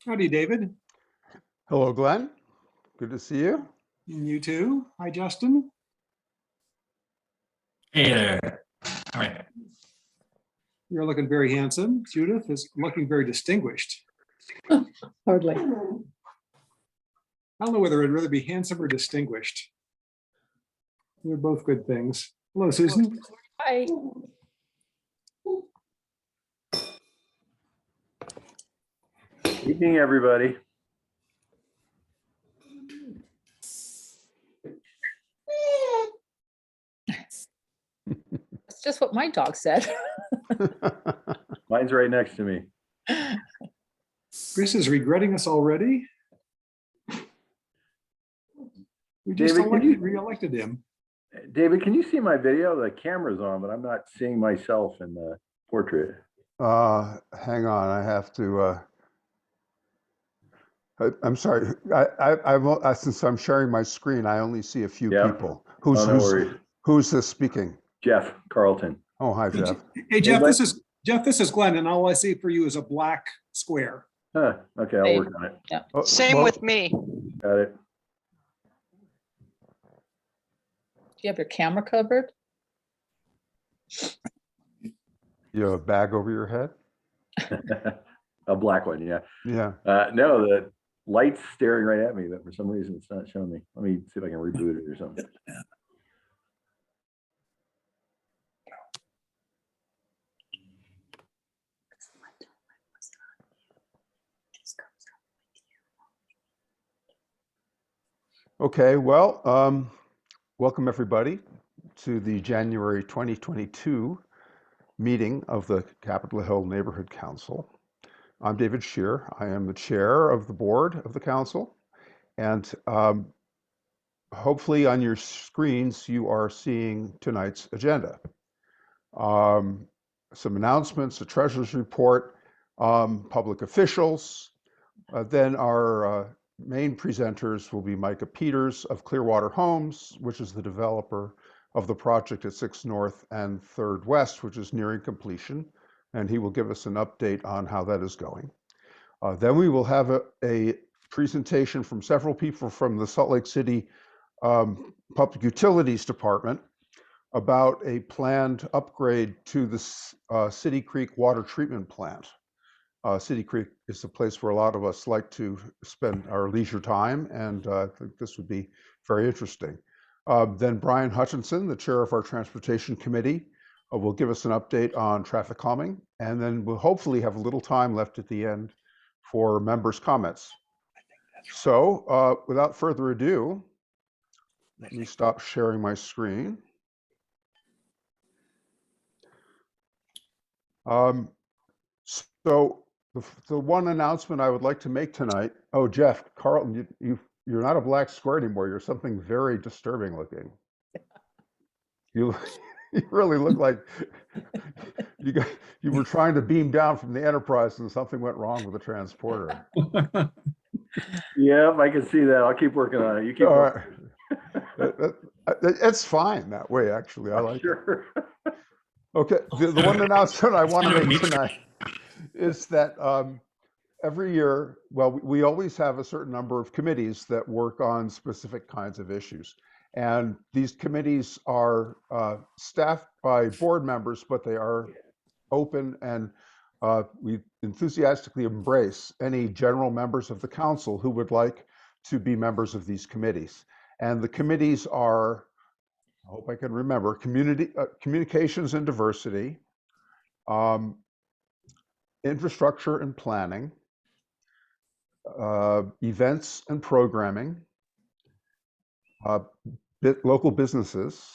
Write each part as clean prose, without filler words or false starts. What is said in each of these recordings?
Howdy, David. Hello, Glenn. Good to see you. And you too. Hi, Justin. Hey there. All right. You're looking very handsome. Judith is looking very distinguished. Hardly. I don't know whether I'd rather be handsome or distinguished. They're both good things. Hello, Susan. Hi. Evening, everybody. That's just what my dog said. Mine's right next to me. Chris is regretting us already. We just David, re-elected him. David, can you see my video? The camera's on, but I'm not seeing myself in the portrait. Hang on, I have to. I'm sorry. Since I'm sharing my screen, I only see a few people. No worries. Who's this speaking? Jeff Carlton. Oh, hi, Jeff. Hey, Jeff. This is Glenn, and all I see for you is a black square. Huh, okay, I'll work on it. Yeah. Same with me. Got it. Do you have your camera covered? You have a bag over your head? A black one, yeah. Yeah. No, the light's staring right at me, but for some reason it's not showing me. Let me see if I can reboot it or something. Okay, well, welcome everybody to the January 2022 meeting of the Capitol Hill Neighborhood Council. I'm David Shear. I am the chair of the board of the council, and hopefully on your screens you are seeing tonight's agenda. Some announcements, a treasurer's report, public officials, then our main presenters will be Micah Peters of Clearwater Homes, which is the developer of the project at 6 North and 3rd West, which is nearing completion, and he will give us an update on how that is going. Then we will have a presentation from several people from the Salt Lake City Public Utilities Department about a planned upgrade to the City Creek water treatment plant. City Creek is a place where a lot of us like to spend our leisure time, and I think this would be very interesting. Then Brian Hutchinson, the chair of our Transportation Committee, will give us an update on traffic calming, and then we'll hopefully have a little time left at the end for members' comments. So without further ado, let me stop sharing my screen. So the one announcement I would like to make tonight, oh, Jeff, Carlton, you're not a black square anymore. You're something very disturbing looking. You really look like you were trying to beam down from the Enterprise and something went wrong with the transporter. Yeah, I can see that. I'll keep working on it. You keep working. It's fine that way, actually. I like it. Okay, the one announcement I want to make tonight is that every year, well, we always have a certain number of committees that work on specific kinds of issues. And these committees are staffed by board members, but they are open, and we enthusiastically embrace any general members of the council who would like to be members of these committees. And the committees are, I hope I can remember, communications and diversity, infrastructure and planning, events and programming, local businesses,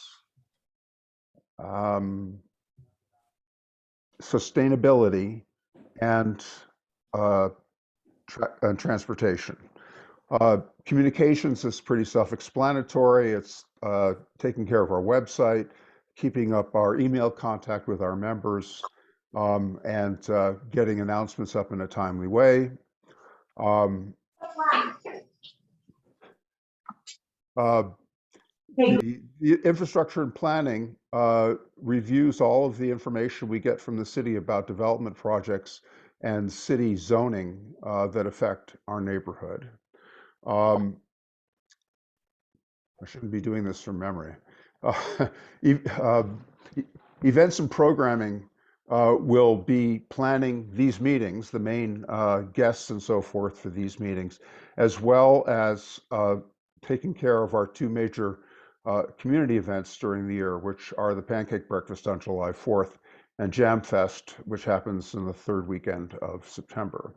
sustainability, and transportation. Communications is pretty self-explanatory. It's taking care of our website, keeping up our email contact with our members, and getting announcements up in a timely way. The infrastructure and planning reviews all of the information we get from the city about development projects and city zoning that affect our neighborhood. I shouldn't be doing this from memory. Events and programming will be planning these meetings, the main guests and so forth for these meetings, as well as taking care of our two major community events during the year, which are the Pancake Breakfast on July 4th and Jam Fest, which happens in the third weekend of September.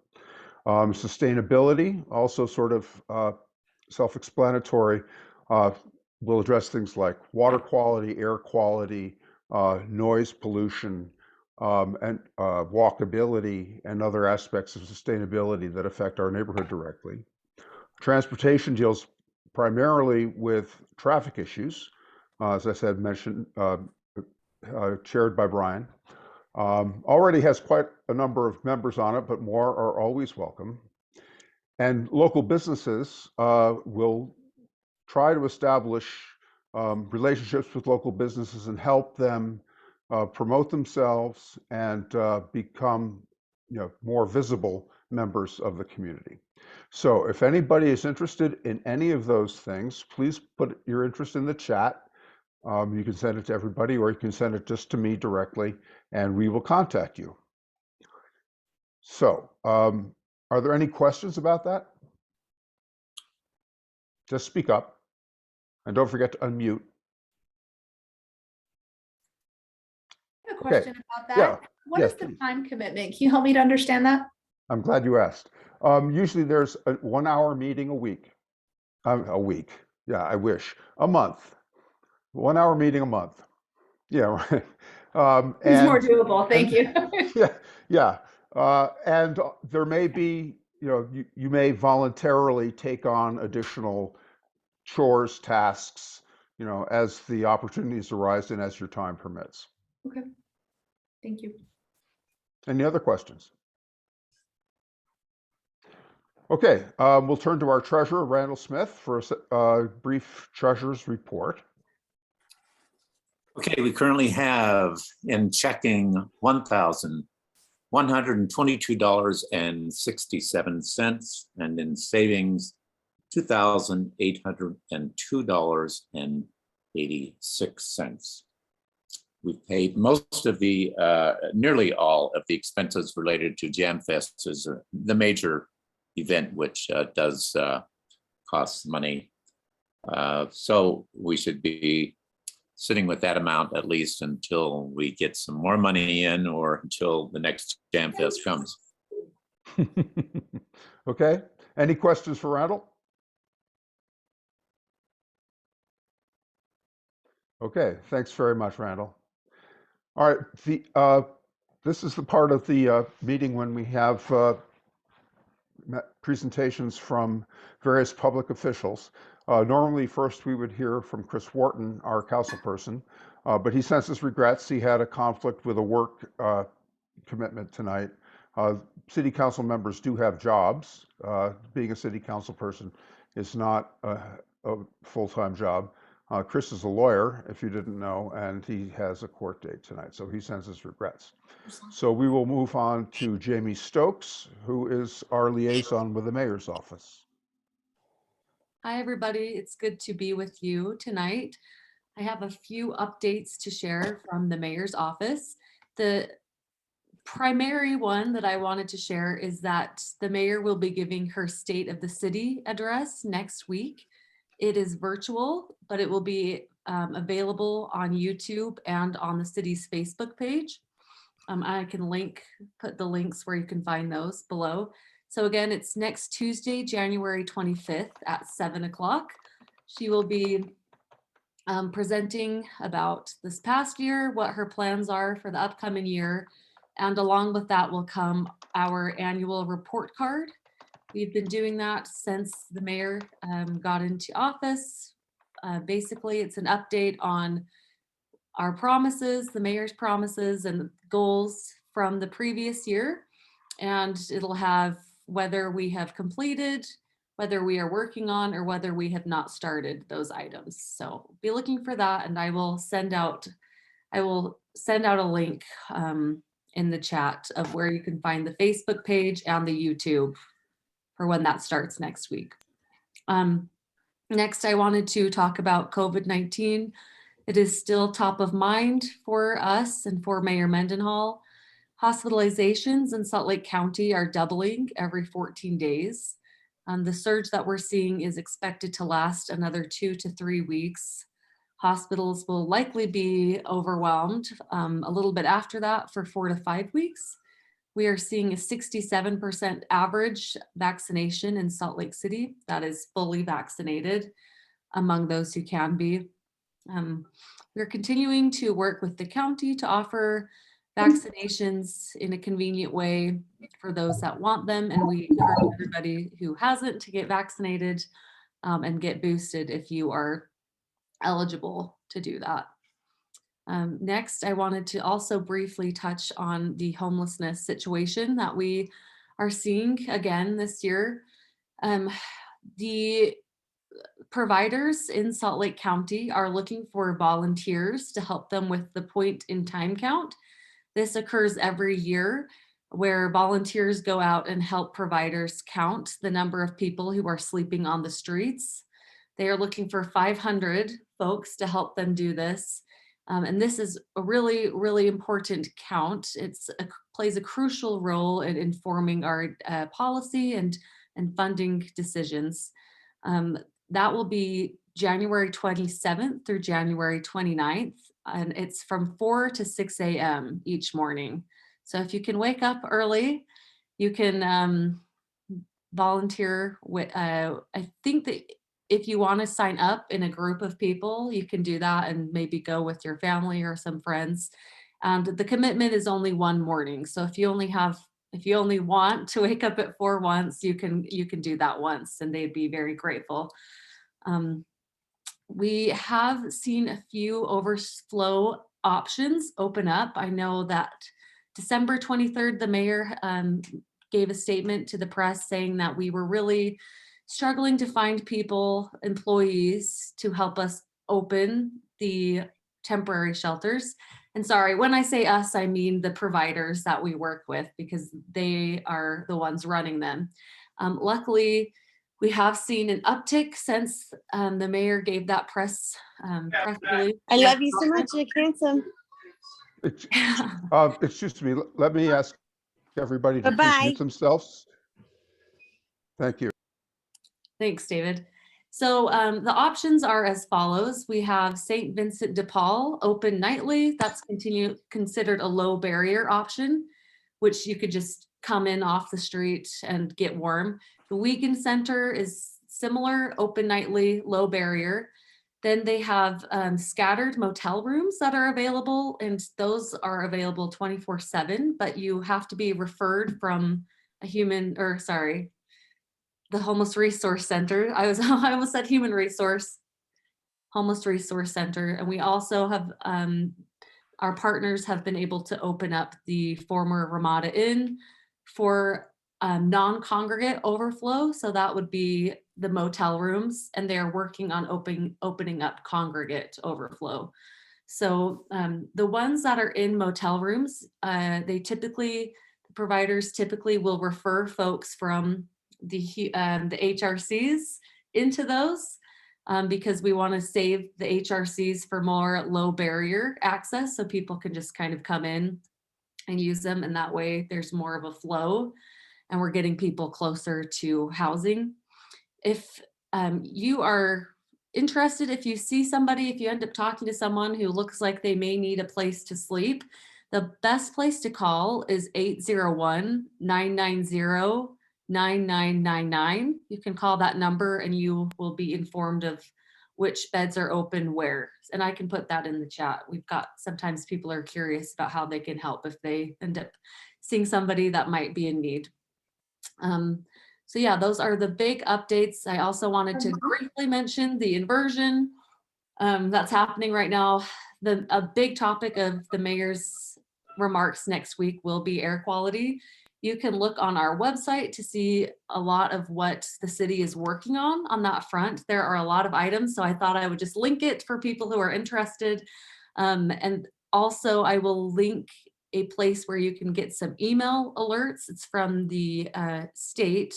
Sustainability, also sort of self-explanatory, will address things like water quality, air quality, noise pollution, and walkability, and other aspects of sustainability that affect our neighborhood directly. Transportation deals primarily with traffic issues, as I said, mentioned, chaired by Brian. Already has quite a number of members on it, but more are always welcome. And local businesses will try to establish relationships with local businesses and help them promote themselves and become, more visible members of the community. So if anybody is interested in any of those things, please put your interest in the chat. You can send it to everybody, or you can send it just to me directly, and we will contact you. So are there any questions about that? Just speak up, and don't forget to unmute. I have a Okay. question about that. Yeah. What Yes, is the please. time commitment? Can you help me to understand that? I'm glad you asked. Usually there's a 1 hour meeting a week. A week. Yeah, I wish. A month. 1 hour meeting a month. Yeah, right. It's more doable. Thank you. Yeah. And there may be, you may voluntarily take on additional chores, tasks, as the opportunities arise and as your time permits. Okay. Thank you. Any other questions? Okay, we'll turn to our treasurer, Randall Smith, for a brief treasurer's report. Okay, we currently have in checking $1,122.67, and in savings $2,802.86. We've paid most of the, nearly all of the expenses related to Jam Fest, is the major event, which does cost money. So we should be sitting with that amount at least until we get some more money in, or until the next Jam Fest comes. Okay, any questions for Randall? Okay, thanks very much, Randall. All right, this is the part of the meeting when we have presentations from various public officials. Normally, first we would hear from Chris Wharton, our councilperson, but he sends his regrets. He had a conflict with a work commitment tonight. City council members do have jobs. Being a city council person is not a full-time job. Chris is a lawyer, if you didn't know, and he has a court date tonight, so he sends his regrets. So we will move on to Jamie Stokes, who is our liaison with the mayor's office. Hi, everybody. It's good to be with you tonight. I have a few updates to share from the mayor's office. The primary one that I wanted to share is that the mayor will be giving her State of the City address next week. It is virtual, but it will be available on YouTube and on the city's Facebook page. I can put the links where you can find those below. So again, it's next Tuesday, January 25th at 7 o'clock. She will be presenting about this past year, what her plans are for the upcoming year. And along with that will come our annual report card. We've been doing that since the mayor got into office. Basically, it's an update on our promises, the mayor's promises and goals from the previous year. And it'll have whether we have completed, whether we are working on, or whether we have not started those items. So be looking for that, and I will send out a link in the chat of where you can find the Facebook page and the YouTube for when that starts next week. Next, I wanted to talk about COVID-19. It is still top of mind for us and for Mayor Mendenhall. Hospitalizations in Salt Lake County are doubling every 14 days. The surge that we're seeing is expected to last another 2 to 3 weeks. Hospitals will likely be overwhelmed a little bit after that for 4 to 5 weeks. We are seeing a 67% average vaccination in Salt Lake City. That is fully vaccinated among those who can be. We're continuing to work with the county to offer vaccinations in a convenient way for those that want them. And we encourage everybody who hasn't to get vaccinated and get boosted if you are eligible to do that. Next, I wanted to also briefly touch on the homelessness situation that we are seeing again this year. The providers in Salt Lake County are looking for volunteers to help them with the point in time count. This occurs every year where volunteers go out and help providers count the number of people who are sleeping on the streets. They are looking for 500 folks to help them do this. And this is a really, really important count. It plays a crucial role in informing our policy and funding decisions. That will be January 27th through January 29th, and it's from 4 to 6 a.m. each morning. So if you can wake up early, you can volunteer with, I think that if you want to sign up in a group of people, you can do that and maybe go with your family or some friends. And the commitment is only one morning. So if you only want to wake up at 4 once, you can do that once, and they'd be very grateful. We have seen a few overflow options open up. I know that December 23rd, the mayor gave a statement to the press saying that we were really struggling to find people, employees, to help us open the temporary shelters. And sorry, when I say us, I mean the providers that we work with, because they are the ones running them. Luckily, we have seen an uptick since the mayor gave that press release. I love you so much, Nick Handsome. Excuse me, let me ask everybody to please Bye-bye. mute themselves. Thank you. Thanks, David. So the options are as follows. We have St. Vincent de Paul open nightly. That's considered a low barrier option, which you could just come in off the street and get warm. The Weekend Center is similar, open nightly, low barrier. Then they have scattered motel rooms that are available, and those are available 24/7, but you have to be referred from the Homeless Resource Center. I almost said Human Resource, Homeless Resource Center. And we also have, our partners have been able to open up the former Ramada Inn for non-congregate overflow. So that would be the motel rooms, and they're working on opening up congregate overflow. So the ones that are in motel rooms, the providers typically will refer folks from the HRCs into those because we want to save the HRCs for more low barrier access, so people can just kind of come in and use them, and that way there's more of a flow and we're getting people closer to housing. If you are interested, if you see somebody, if you end up talking to someone who looks like they may need a place to sleep, the best place to call is 801-990-9999. You can call that number and you will be informed of which beds are open where. And I can put that in the chat. Sometimes people are curious about how they can help if they end up seeing somebody that might be in need. So yeah, those are the big updates. I also wanted to briefly mention the inversion that's happening right now. A big topic of the mayor's remarks next week will be air quality. You can look on our website to see a lot of what the city is working on that front. There are a lot of items, so I thought I would just link it for people who are interested. And also I will link a place where you can get some email alerts. It's from the state.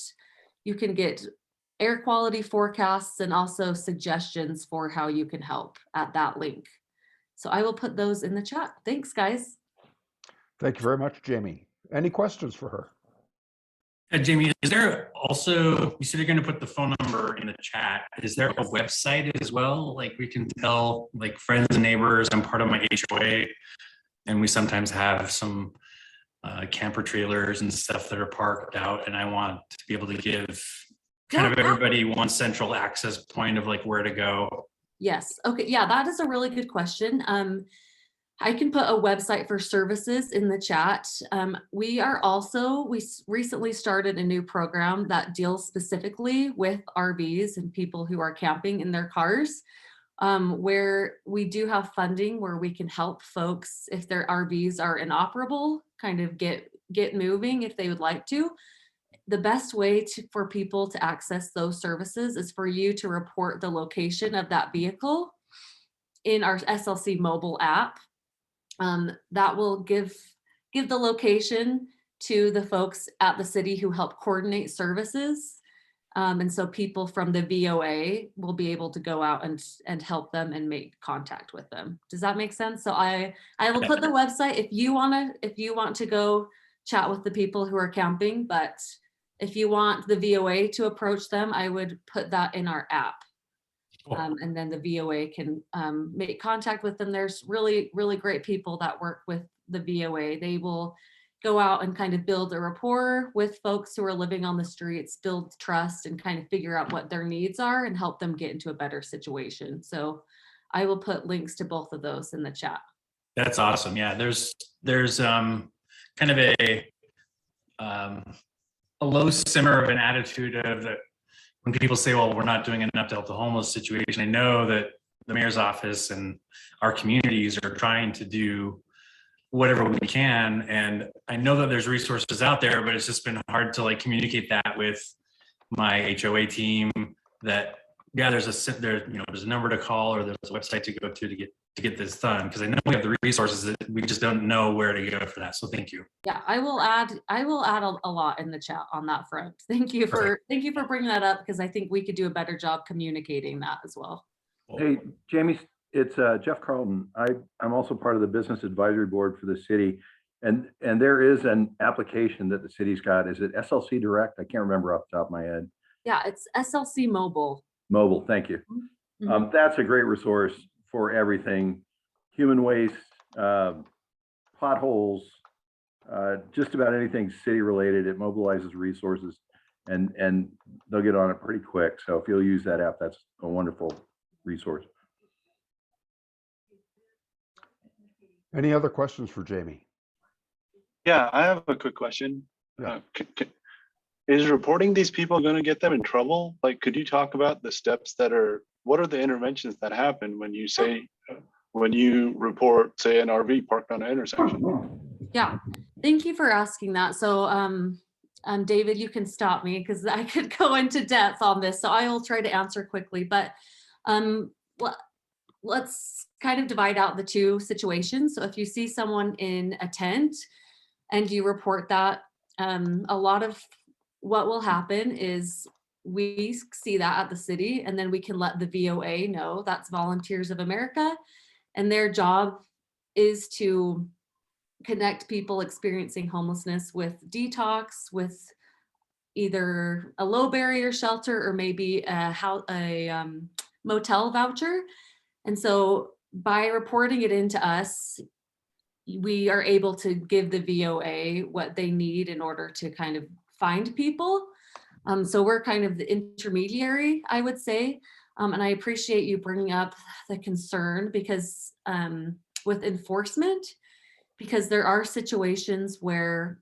You can get air quality forecasts and also suggestions for how you can help at that link. So I will put those in the chat. Thanks, guys. Thank you very much, Jamie. Any questions for her? Jamie, is there also, you said you're going to put the phone number in the chat. Is there a website as well? Like we can tell like friends and neighbors, I'm part of my HOA, and we sometimes have some camper trailers and stuff that are parked out, and I want to be able to give kind of everybody one central access point of like where to go. Yes. Okay. Yeah, that is a really good question. I can put a website for services in the chat. We recently started a new program that deals specifically with RVs and people who are camping in their cars, where we do have funding where we can help folks if their RVs are inoperable, kind of get moving if they would like to. The best way for people to access those services is for you to report the location of that vehicle in our SLC mobile app. That will give the location to the folks at the city who help coordinate services. And so people from the VOA will be able to go out and help them and make contact with them. Does that make sense? So I will put the website if you want to go chat with the people who are camping, but if you want the VOA to approach them, I would put that in our app. And then the VOA can make contact with them. There's really, really great people that work with the VOA. They will go out and kind of build a rapport with folks who are living on the streets, build trust, and kind of figure out what their needs are and help them get into a better situation. So I will put links to both of those in the chat. That's awesome. Yeah, there's kind of a low simmer of an attitude of that when people say, well, we're not doing enough to help the homeless situation. I know that the mayor's office and our communities are trying to do whatever we can. And I know that there's resources out there, but it's just been hard to like communicate that with my HOA team that, yeah, there's a number to call or there's a website to go to get this done. Cause I know we have the resources that we just don't know where to go for that. So thank you. Yeah, I will add a lot in the chat on that front. Thank you for bringing that up because I think we could do a better job communicating that as well. Hey, Jamie, it's Jeff Carlton. I'm also part of the business advisory board for the city. And there is an application that the city's got. Is it SLC Direct? I can't remember off the top of my head. Yeah, it's SLC Mobile. Mobile, thank you. Mhm. That's a great resource for everything. Human waste, potholes, just about anything city related. It mobilizes resources and they'll get on it pretty quick. So if you'll use that app, that's a wonderful resource. Any other questions for Jamie? Yeah, I have a quick question. Yeah. Is reporting these people going to get them in trouble? Like, could you talk about the steps what are the interventions that happen when you report, say, an RV parked on an intersection? Yeah, thank you for asking that. So David, you can stop me because I could go into depth on this. So I will try to answer quickly, but let's kind of divide out the two situations. So if you see someone in a tent and you report that, a lot of what will happen is we see that at the city and then we can let the VOA know. That's Volunteers of America. And their job is to connect people experiencing homelessness with detox, with either a low barrier shelter or maybe a motel voucher. And so by reporting it into us, we are able to give the VOA what they need in order to kind of find people. So we're kind of the intermediary, I would say. And I appreciate you bringing up the concern because with enforcement, because there are situations where,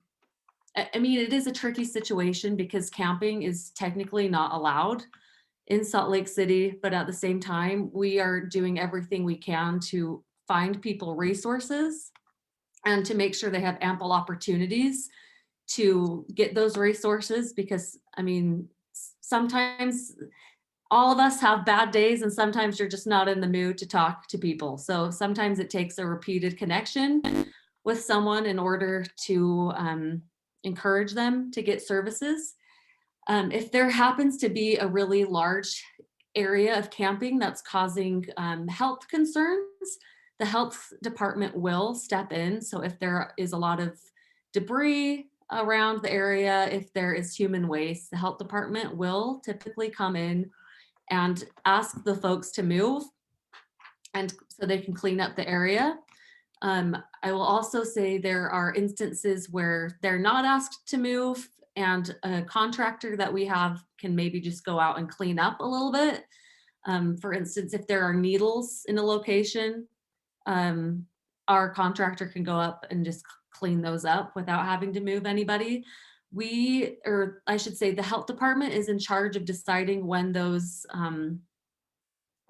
I mean, it is a tricky situation because camping is technically not allowed in Salt Lake City, but at the same time, we are doing everything we can to find people resources and to make sure they have ample opportunities to get those resources because, I mean, sometimes all of us have bad days and sometimes you're just not in the mood to talk to people. So sometimes it takes a repeated connection with someone in order to encourage them to get services. If there happens to be a really large area of camping that's causing health concerns, the health department will step in. So if there is a lot of debris around the area, if there is human waste, the health department will typically come in and ask the folks to move, and so they can clean up the area. I will also say there are instances where they're not asked to move, and a contractor that we have can maybe just go out and clean up a little bit. For instance, if there are needles in a location, our contractor can go up and just clean those up without having to move anybody. Or I should say, the health department is in charge of deciding when those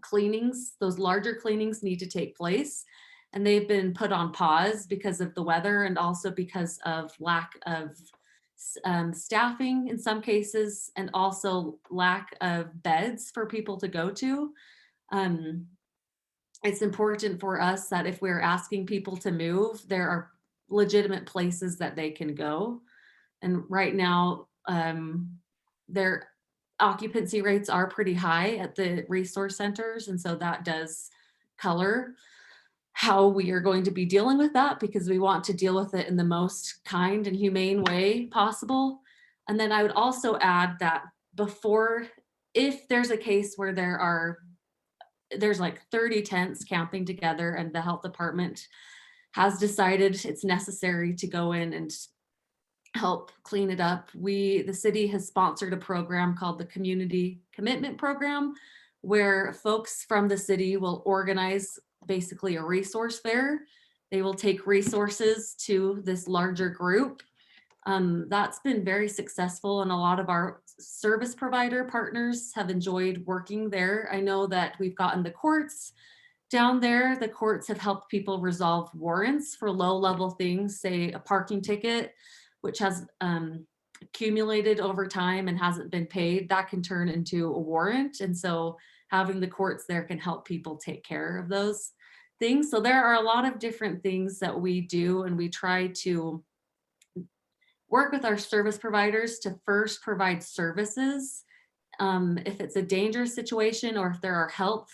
cleanings, those larger cleanings, need to take place. And they've been put on pause because of the weather and also because of lack of staffing in some cases, and also lack of beds for people to go to. It's important for us that if we're asking people to move, there are legitimate places that they can go. And right now, their occupancy rates are pretty high at the resource centers. And so that does color how we are going to be dealing with that, because we want to deal with it in the most kind and humane way possible. And then I would also add that if there's a case where there's like 30 tents camping together and the health department has decided it's necessary to go in and help clean it up, the city has sponsored a program called the Community Commitment Program, where folks from the city will organize basically a resource fair. They will take resources to this larger group. That's been very successful, and a lot of our service provider partners have enjoyed working there. I know that we've gotten the courts down there. The courts have helped people resolve warrants for low-level things, say a parking ticket, which has accumulated over time and hasn't been paid. That can turn into a warrant. And so having the courts there can help people take care of those things. So there are a lot of different things that we do, and we try to work with our service providers to first provide services. If it's a dangerous situation or if there are health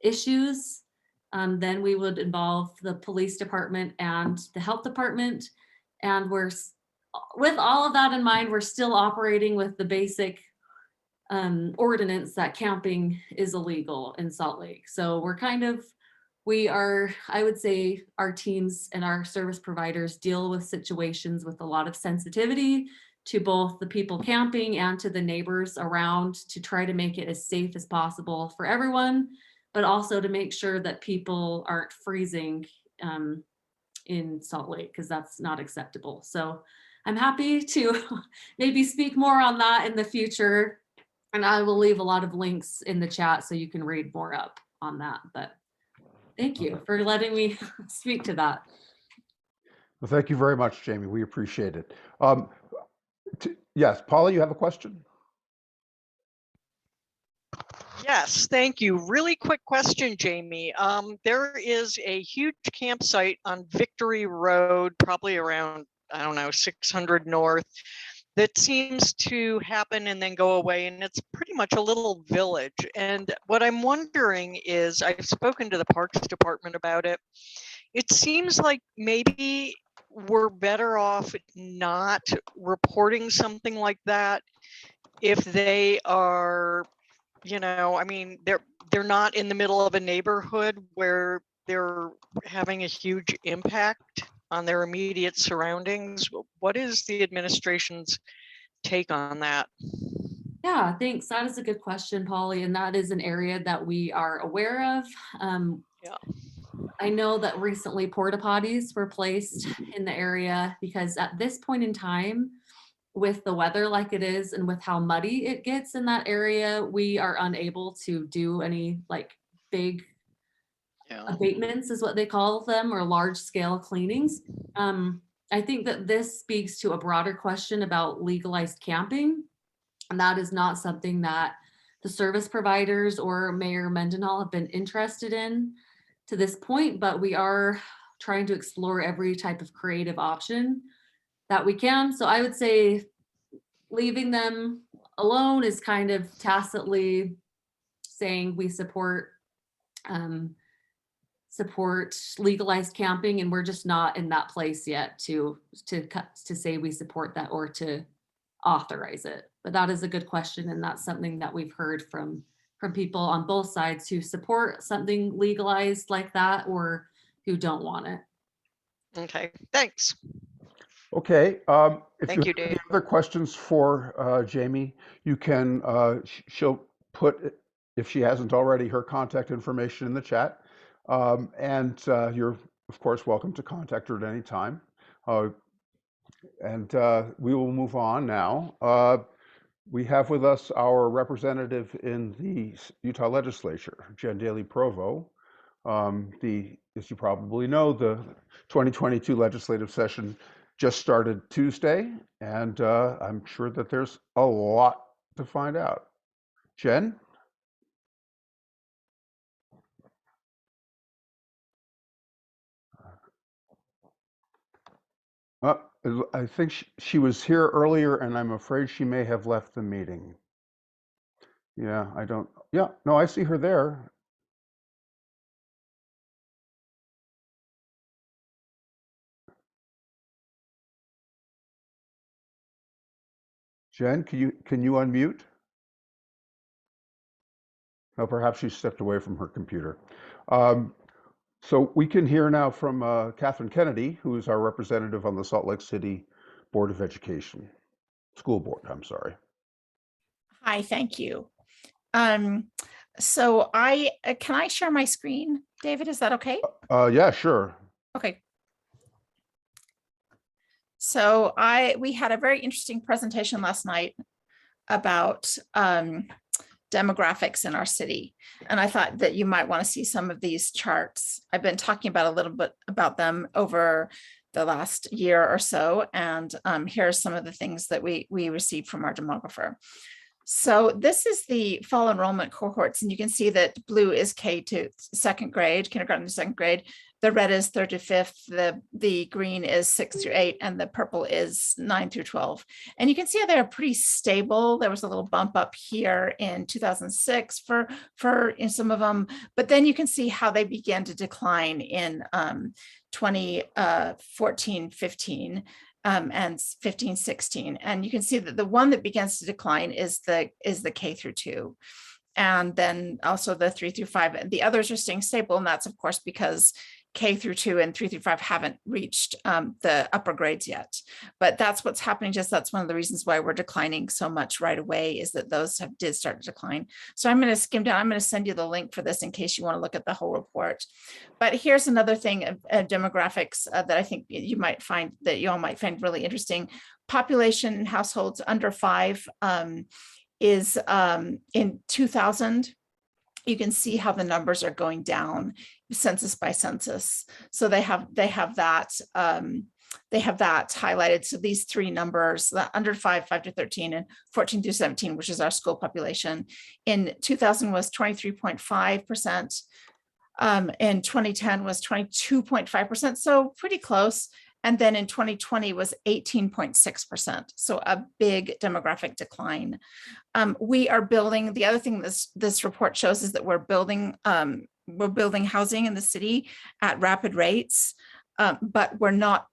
issues, then we would involve the police department and the health department. And with all of that in mind, we're still operating with the basic ordinance that camping is illegal in Salt Lake. So I would say our teams and our service providers deal with situations with a lot of sensitivity to both the people camping and to the neighbors around, to try to make it as safe as possible for everyone, but also to make sure that people aren't freezing in Salt Lake, because that's not acceptable. So I'm happy to maybe speak more on that in the future. And I will leave a lot of links in the chat so you can read more up on that. But thank you for letting me speak to that. Well, thank you very much, Jamie. We appreciate it. Yes, Paula, you have a question? Yes, thank you. Really quick question, Jamie. There is a huge campsite on Victory Road, probably around, I don't know, 600 North, that seems to happen and then go away, and it's pretty much a little village. And what I'm wondering is, I've spoken to the Parks Department about it. It seems like maybe we're better off not reporting something like that if they are, I mean, they're not in the middle of a neighborhood where they're having a huge impact on their immediate surroundings. What is the administration's take on that? Yeah, thanks. That is a good question, Polly. And that is an area that we are aware of. Yeah. I know that recently porta potties were placed in the area because at this point in time, with the weather like it is and with how muddy it gets in that area, we are unable to do any like big abatements is what they call them, or large scale cleanings. I think that this speaks to a broader question about legalized camping. And that is not something that the service providers or Mayor Mendenhall have been interested in to this point, but we are trying to explore every type of creative option that we can. So I would say leaving them alone is kind of tacitly saying we support legalized camping, and we're just not in that place yet to say we support that or to authorize it. But that is a good question, and that's something that we've heard from people on both sides who support something legalized like that or who don't want it. Okay, thanks. Okay, if Thank you you, have any Dave. other questions for Jamie, you can, she'll put, if she hasn't already, her contact information in the chat. And you're, of course, welcome to contact her at any time. And we will move on now. We have with us our representative in the Utah legislature, Jen Daly Provo. As you probably know, the 2022 legislative session just started Tuesday, and I'm sure that there's a lot to find out. Jen? I think she was here earlier, and I'm afraid she may have left the meeting. Yeah, no, I see her there. Jen, can you unmute? No, perhaps she stepped away from her computer. So we can hear now from Catherine Kennedy, who is our representative on the Salt Lake City Board of Education, School Board, I'm sorry. Hi, thank you. So can I share my screen, David? Is that okay? Yeah, sure. Okay. So we had a very interesting presentation last night about demographics in our city. And I thought that you might want to see some of these charts. I've been talking about a little bit about them over the last year or so. And here's some of the things that we received from our demographer. So this is the fall enrollment cohorts, and you can see that blue is K to second grade, kindergarten to second grade. The red is 3rd to 5th, the green is 6th through 8, and the purple is 9 through 12. And you can see they're pretty stable. There was a little bump up here in 2006 for some of them, but then you can see how they began to decline in 2014, 15. And 15, 16. And you can see that the one that begins to decline is the K through 2. And then also the 3 through 5. The others are staying stable. And that's, of course, because K through 2 and 3 through 5 haven't reached the upper grades yet. But that's what's happening. That's one of the reasons why we're declining so much right away, is that those did start to decline. So I'm going to skim down. I'm going to send you the link for this in case you want to look at the whole report. But here's another thing of demographics that I think you all might find really interesting. Population in households under 5 is in 2000. You can see how the numbers are going down census by census. So they have that highlighted. So these three numbers, the under 5, 5 to 13, and 14 through 17, which is our school population, in 2000 was 23.5%. In 2010 was 22.5%, so pretty close. And then in 2020 was 18.6%. So a big demographic decline. We are building, the other thing this report shows is that we're building housing in the city at rapid rates. But we're not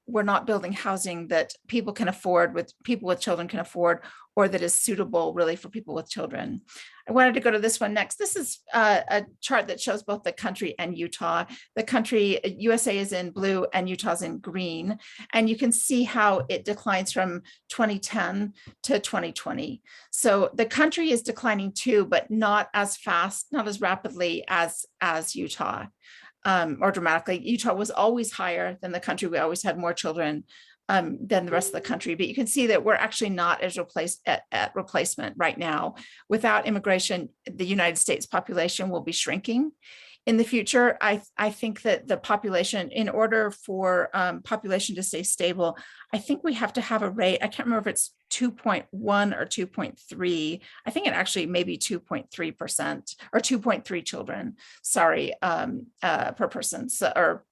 building housing that people with children can afford, or that is suitable really for people with children. I wanted to go to this one next. This is a chart that shows both the country and Utah. The country, USA is in blue and Utah's in green. And you can see how it declines from 2010 to 2020. So the country is declining too, but not as fast, not as rapidly as Utah. Or dramatically. Utah was always higher than the country. We always had more children than the rest of the country. But you can see that we're actually not as at replacement right now. Without immigration, the United States population will be shrinking. In the future, I think that the population, in order for population to stay stable, I think we have to have a rate. I can't remember if it's 2.1 or 2.3. I think it actually may be 2.3% or 2.3 children, sorry, per person, so, or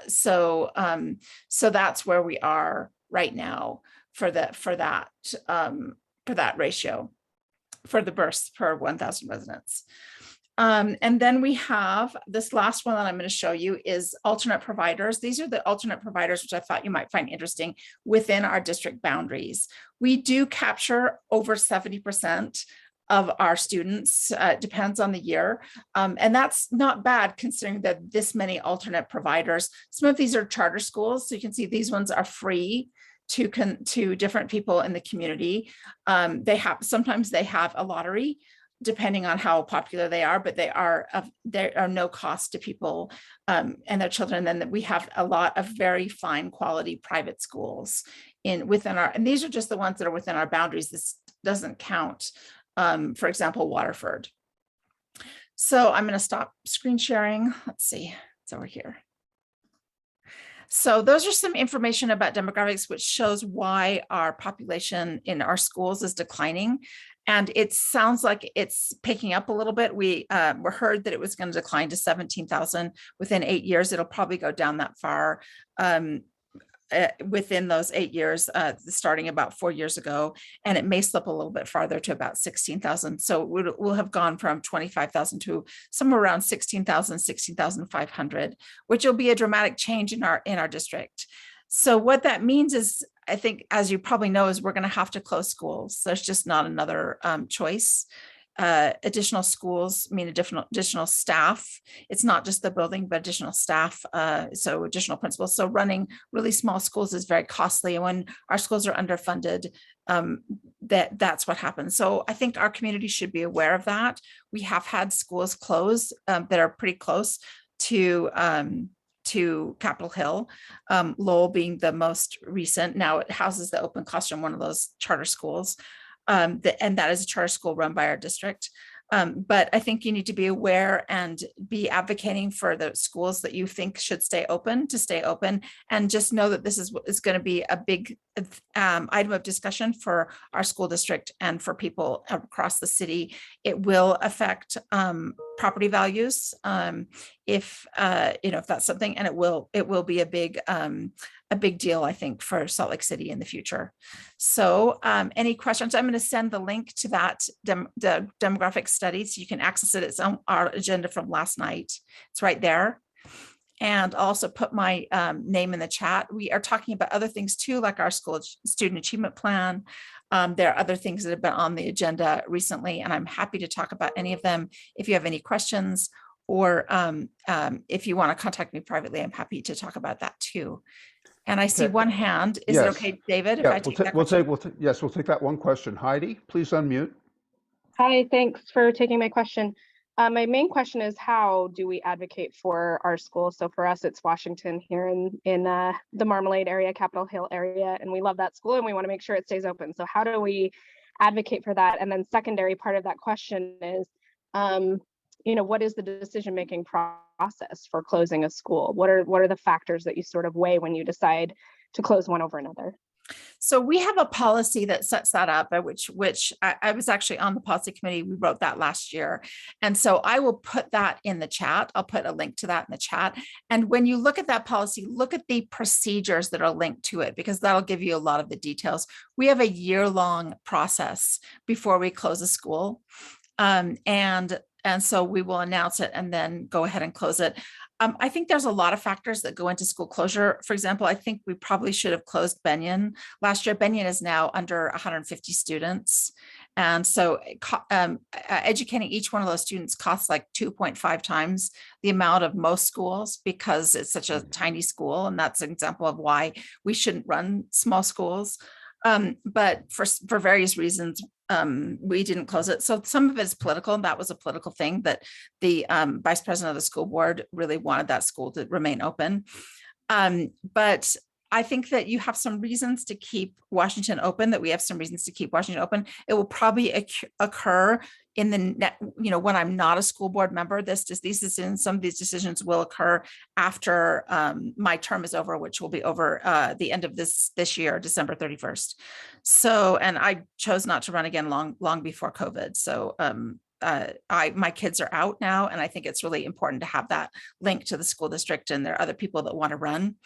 So that's where we are right now for that ratio for the births per 1,000 residents. And then we have this last one that I'm going to show you is alternate providers. These are the alternate providers, which I thought you might find interesting within our district boundaries. We do capture over 70% of our students, depends on the year. And that's not bad considering that this many alternate providers. Some of these are charter schools. So you can see these ones are free to different people in the community. Sometimes they have a lottery depending on how popular they are, but they are no cost to people and their children. And then we have a lot of very fine quality private schools within our, and these are just the ones that are within our boundaries. This doesn't count, for example, Waterford. So I'm going to stop screen sharing. Let's see, it's over here. So those are some information about demographics, which shows why our population in our schools is declining. And it sounds like it's picking up a little bit. We were heard that it was going to decline to 17,000 within 8 years. It'll probably go down that far within those 8 years, starting about 4 years ago. And it may slip a little bit farther to about 16,000. So we'll have gone from 25,000 to somewhere around 16,000, 16,500, which will be a dramatic change in our district. So what that means is, I think, as you probably know, is we're going to have to close schools. There's just not another choice. Additional schools mean additional staff. It's not just the building, but additional staff. So additional principals. So running really small schools is very costly. And when our schools are underfunded, that's what happens. So I think our community should be aware of that. We have had schools close that are pretty close to Capitol Hill, Lowell being the most recent. Now it houses the open classroom, one of those charter schools, and that is a charter school run by our district. But I think you need to be aware and be advocating for the schools that you think should stay open to stay open, and just know that this is going to be a big item of discussion for our school district and for people across the city. It will affect property values if that's something, and it will be a big deal, I think, for Salt Lake City in the future. So any questions? I'm going to send the link to that the demographic study so you can access it. It's on our agenda from last night. It's right there. And also put my name in the chat. We are talking about other things too, like our school student achievement plan. There are other things that have been on the agenda recently, and I'm happy to talk about any of them. If you have any questions, or if you want to contact me privately, I'm happy to talk about that too. And I see one hand. Is it okay, David? Yeah, if I take that question? We'll take that one question. Heidi, please unmute. Hi, thanks for taking my question. My main question is, how do we advocate for our schools? So for us, it's Washington here in the Marmalade area, Capitol Hill area, and we love that school and we want to make sure it stays open. So how do we advocate for that? And then secondary part of that question is, what is the decision-making process for closing a school? What are the factors that you sort of weigh when you decide to close one over another? So we have a policy that sets that up, which I was actually on the policy committee. We wrote that last year. And so I will put that in the chat. I'll put a link to that in the chat. And when you look at that policy, look at the procedures that are linked to it, because that'll give you a lot of the details. We have a year-long process before we close a school. And so we will announce it and then go ahead and close it. I think there's a lot of factors that go into school closure. For example, I think we probably should have closed Benyon last year. Benyon is now under 150 students. And so educating each one of those students costs like 2.5 times the amount of most schools, because it's such a tiny school. And that's an example of why we shouldn't run small schools. But for various reasons, we didn't close it. So some of it is political, and that was a political thing, that the vice president of the school board really wanted that school to remain open. But I think that you have some reasons to keep Washington open, that we have some reasons to keep Washington open. It will probably occur in the when I'm not a school board member. Some of these decisions will occur after my term is over, which will be over the end of this year, December 31st. So, and I chose not to run again long before COVID. So my kids are out now, and I think it's really important to have that link to the school district, and there are other people that want to run.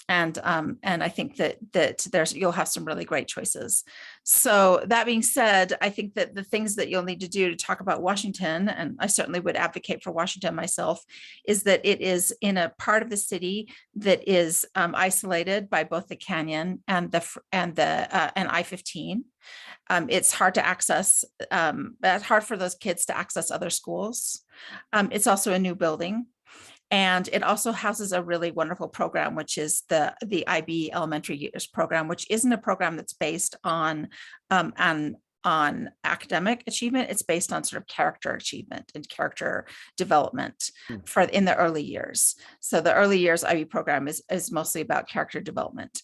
And I think that you'll have some really great choices. So that being said, I think that the things that you'll need to do to talk about Washington, and I certainly would advocate for Washington myself, is that it is in a part of the city that is isolated by both the canyon and I-15. It's hard to access. It's hard for those kids to access other schools. It's also a new building. And it also houses a really wonderful program, which is the IB Elementary Years program, which isn't a program that's based on academic achievement. It's based on sort of character achievement and character development in the early years. So the early years IB program is mostly about character development.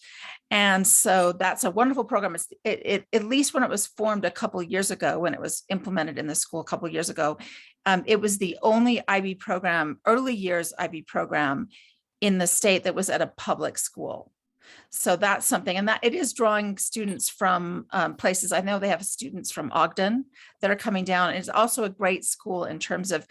And so that's a wonderful program. It at least when it was formed a couple of years ago, when it was implemented in the school a couple of years ago, it was the only IB program, early years IB program in the state that was at a public school. So that's something, and that it is drawing students from places. I know they have students from Ogden that are coming down. It's also a great school in terms of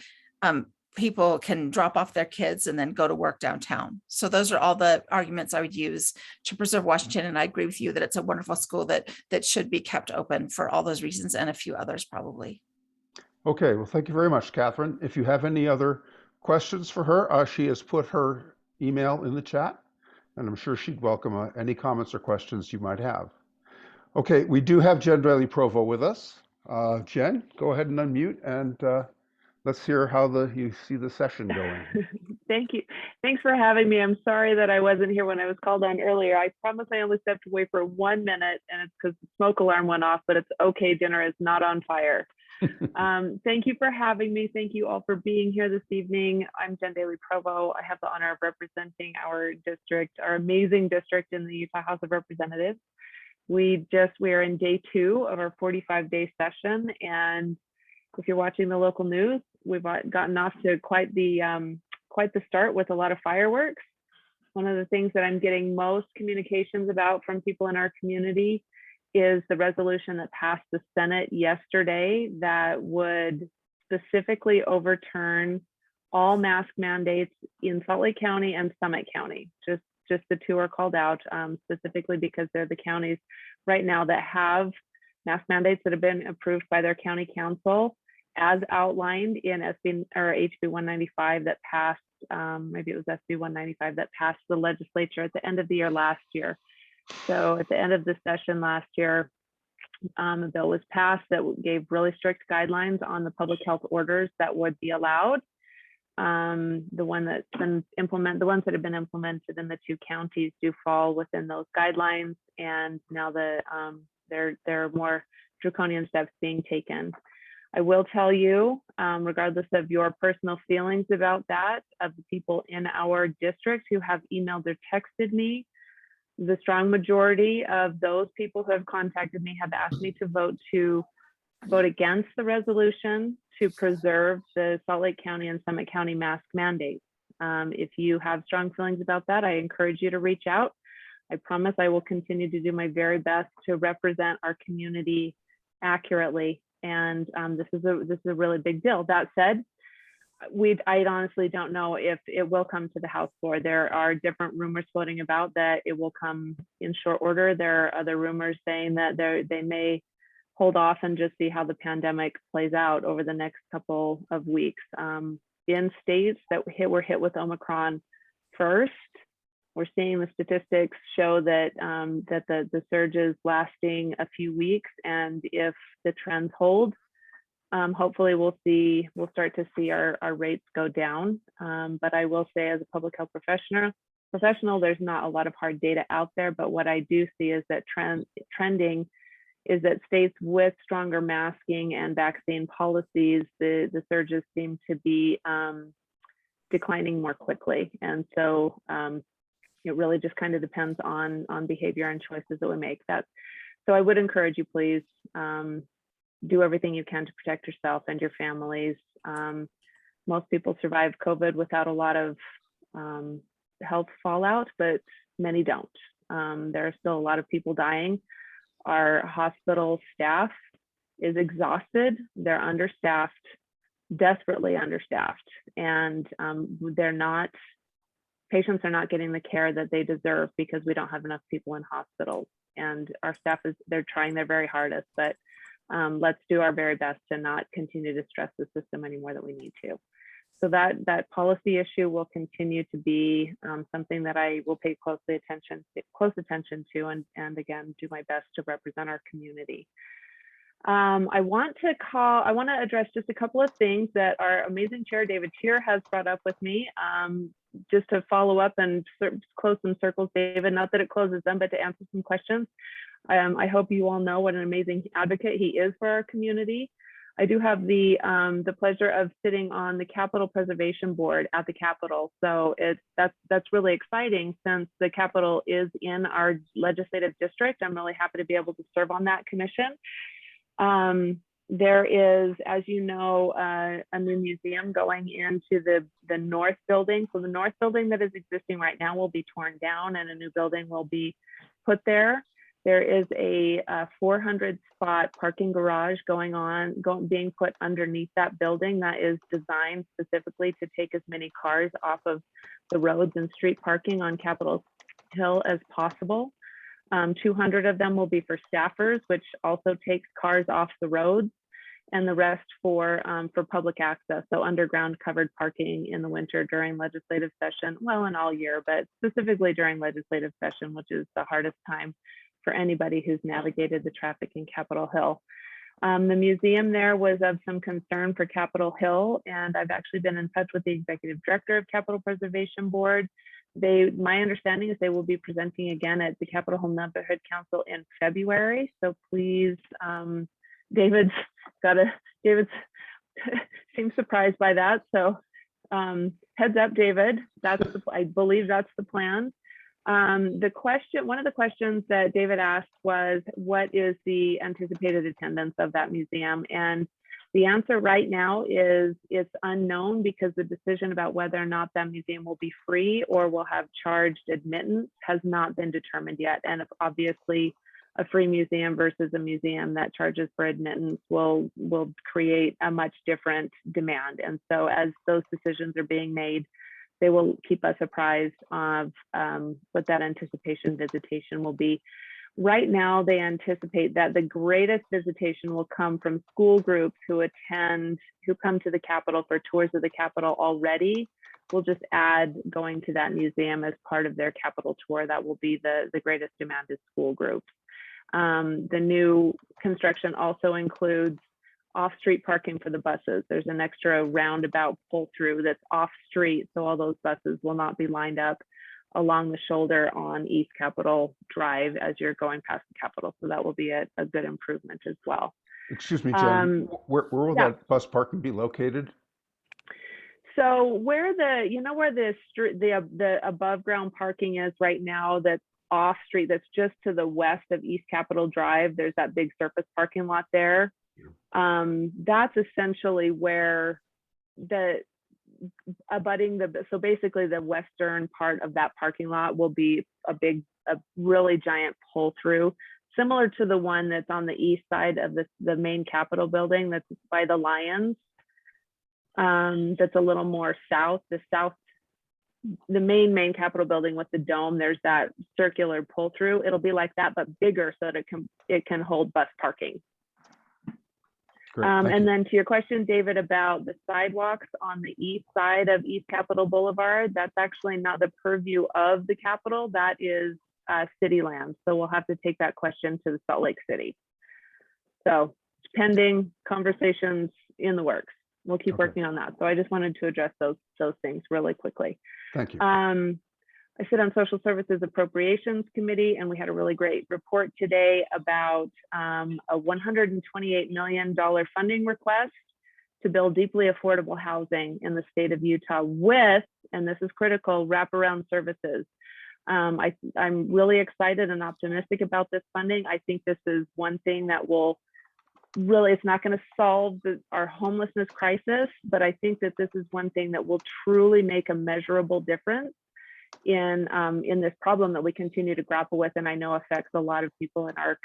people can drop off their kids and then go to work downtown. So those are all the arguments I would use to preserve Washington. And I agree with you that it's a wonderful school that should be kept open for all those reasons and a few others probably. Okay, well, thank you very much, Catherine. If you have any other questions for her, she has put her email in the chat, and I'm sure she'd welcome any comments or questions you might have. Okay, we do have Jen Daly-Provo with us. Jen, go ahead and unmute, and let's hear how you see the session going. Thank you. Thanks for having me. I'm sorry that I wasn't here when I was called on earlier. I promise I only stepped away for 1 minute, and it's because the smoke alarm went off, but it's okay. Dinner is not on fire. Thank you for having me. Thank you all for being here this evening. I'm Jen Daly-Provo. I have the honor of representing our district, our amazing district in the Utah House of Representatives. We are in day 2 of our 45-day session, and if you're watching the local news, we've gotten off to quite the start with a lot of fireworks. One of the things that I'm getting most communications about from people in our community is the resolution that passed the Senate yesterday that would specifically overturn all mask mandates in Salt Lake County and Summit County. Just the 2 are called out specifically because they're the counties right now that have mask mandates that have been approved by their county council, as outlined in HB 195 that passed, maybe it was SB 195 that passed the legislature at the end of the year last year. So at the end of the session last year, a bill was passed that gave really strict guidelines on the public health orders that would be allowed. The ones that have been implemented in the 2 counties do fall within those guidelines, and now there are more draconian steps being taken. I will tell you, regardless of your personal feelings about that, of the people in our district who have emailed or texted me, the strong majority of those people who have contacted me have asked me to vote against the resolution to preserve the Salt Lake County and Summit County mask mandates. If you have strong feelings about that, I encourage you to reach out. I promise I will continue to do my very best to represent our community accurately. And this is a really big deal. That said, I honestly don't know if it will come to the House floor. There are different rumors floating about that it will come in short order. There are other rumors saying that they may hold off and just see how the pandemic plays out over the next couple of weeks. In states that were hit with Omicron first, we're seeing the statistics show that the surge is lasting a few weeks, and if the trends hold, hopefully we'll start to see our rates go down. But I will say, as a public health professional, there's not a lot of hard data out there. But what I do see is that trending is that states with stronger masking and vaccine policies, the surges seem to be declining more quickly. And so it really just kind of depends on behavior and choices that we make. So I would encourage you, please, do everything you can to protect yourself and your families. Most people survive COVID without a lot of health fallout, but many don't. There are still a lot of people dying. Our hospital staff is exhausted. They're understaffed. desperately understaffed, and patients are not getting the care that they deserve because we don't have enough people in hospitals. And our staff they're trying their very hardest, but let's do our very best to not continue to stress the system any more than we need to. So that policy issue will continue to be something that I will pay close attention to, and again, do my best to represent our community. I want to address just a couple of things that our amazing chair, David Tier, has brought up with me. Just to follow up and close some circles, David, not that it closes them, but to answer some questions. I hope you all know what an amazing advocate he is for our community. I do have the pleasure of sitting on the Capitol Preservation Board at the Capitol. So that's really exciting since the Capitol is in our legislative district. I'm really happy to be able to serve on that commission. There is, as you know, a new museum going into the north building. So the north building that is existing right now will be torn down and a new building will be put there. There is a 400 spot parking garage being put underneath that building that is designed specifically to take as many cars off of the roads and street parking on Capitol Hill as possible. 200 of them will be for staffers, which also takes cars off the roads, and the rest for public access, so underground covered parking in the winter during legislative session, well, in all year, but specifically during legislative session, which is the hardest time for anybody who's navigated the traffic in Capitol Hill. The museum there was of some concern for Capitol Hill, and I've actually been in touch with the executive director of Capitol Preservation Board. My understanding is they will be presenting again at the Capitol Hill Neighborhood Council in February. So please, David seems surprised by that. So heads up, David. I believe that's the plan. One of the questions that David asked was, what is the anticipated attendance of that museum? And the answer right now is it's unknown, because the decision about whether or not that museum will be free or will have charged admittance has not been determined yet. And obviously a free museum versus a museum that charges for admittance will create a much different demand. And so as those decisions are being made, they will keep us apprised of what that anticipation visitation will be. Right now, they anticipate that the greatest visitation will come from school groups who come to the Capitol for tours of the Capitol already. We'll just add going to that museum as part of their Capitol tour. That will be the greatest demand is school groups. The new construction also includes off-street parking for the buses. There's an extra roundabout pull-through that's off-street, so all those buses will not be lined up along the shoulder on East Capitol Drive as you're going past the Capitol. So that will be a good improvement as well. Excuse me, Jen, where will that bus parking be located? So where the above ground parking is right now, that's off street, that's just to the west of East Capitol Drive, there's that big surface parking lot there. That's essentially where so basically the western part of that parking lot will be a really giant pull through, similar to the one that's on the east side of the main Capitol building that's by the Lions. That's a little more south. The main Capitol building with the dome, there's that circular pull through. It'll be like that, but bigger, so that it can hold bus parking. And then to your question, David, about the sidewalks on the east side of East Capitol Boulevard, that's actually not the purview of the Capitol. That is city land. So we'll have to take that question to the Salt Lake City. So pending conversations in the works. We'll keep working on that. So I just wanted to address those things really quickly. Thank you. I sit on Social Services Appropriations Committee, and we had a really great report today about a $128 million funding request to build deeply affordable housing in the state of Utah with, and this is critical, wraparound services. I'm really excited and optimistic about this funding. I think this is one thing that will really, it's not going to solve our homelessness crisis, but I think that this is one thing that will truly make a measurable difference in this problem that we continue to grapple with, and I know affects a lot of people in our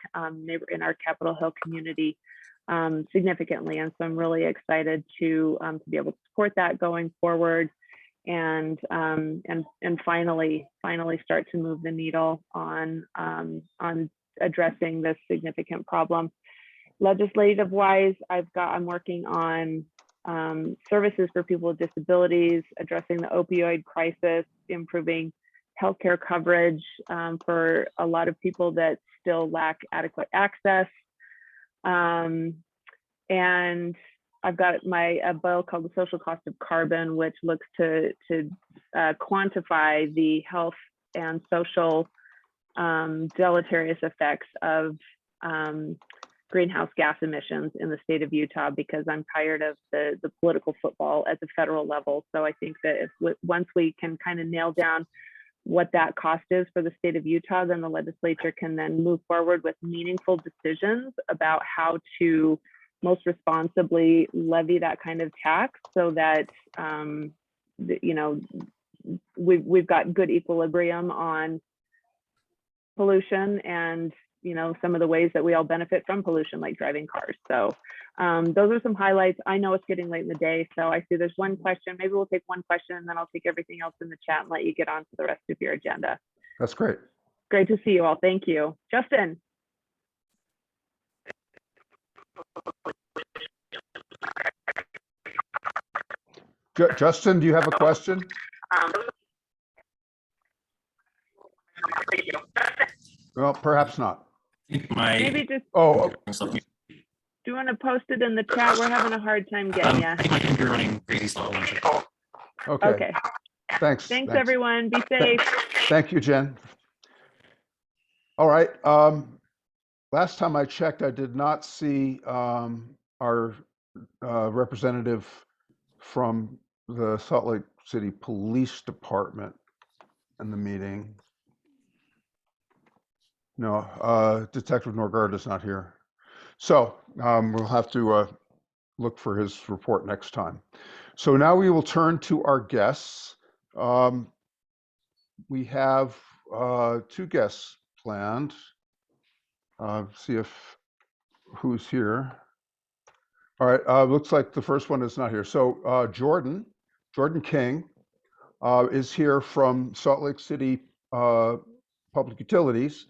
Capitol Hill community significantly. And so I'm really excited to be able to support that going forward, and finally start to move the needle on addressing this significant problem. Legislative wise, I'm working on services for people with disabilities, addressing the opioid crisis, improving healthcare coverage for a lot of people that still lack adequate access. And I've got a bill called the Social Cost of Carbon, which looks to quantify the health and social deleterious effects of greenhouse gas emissions in the state of Utah, because I'm tired of the political football at the federal level. So I think that once we can kind of nail down what that cost is for the state of Utah, then the legislature can then move forward with meaningful decisions about how to most responsibly levy that kind of tax, so that we've got good equilibrium on pollution and some of the ways that we all benefit from pollution, like driving cars. So those are some highlights. I know it's getting late in the day, so I see there's one question. Maybe we'll take one question and then I'll take everything else in the chat and let you get on to the rest of your agenda. That's great. Great to see you all. Thank you. Justin. Justin, do you have a question? Well, perhaps not. Maybe just do you want to post it in the chat? We're having a hard time getting you. I think my computer running crazy slow. Okay. Thanks. Thanks, everyone. Be safe. Thank you, Jen. All right. Last time I checked, I did not see our representative from the Salt Lake City Police Department in the meeting. No, Detective Norgard is not here. So we'll have to look for his report next time. So now we will turn to our guests. We have 2 guests planned. See if who's here. All right, looks like the first one is not here. So Jordan King is here from Salt Lake City Public Utilities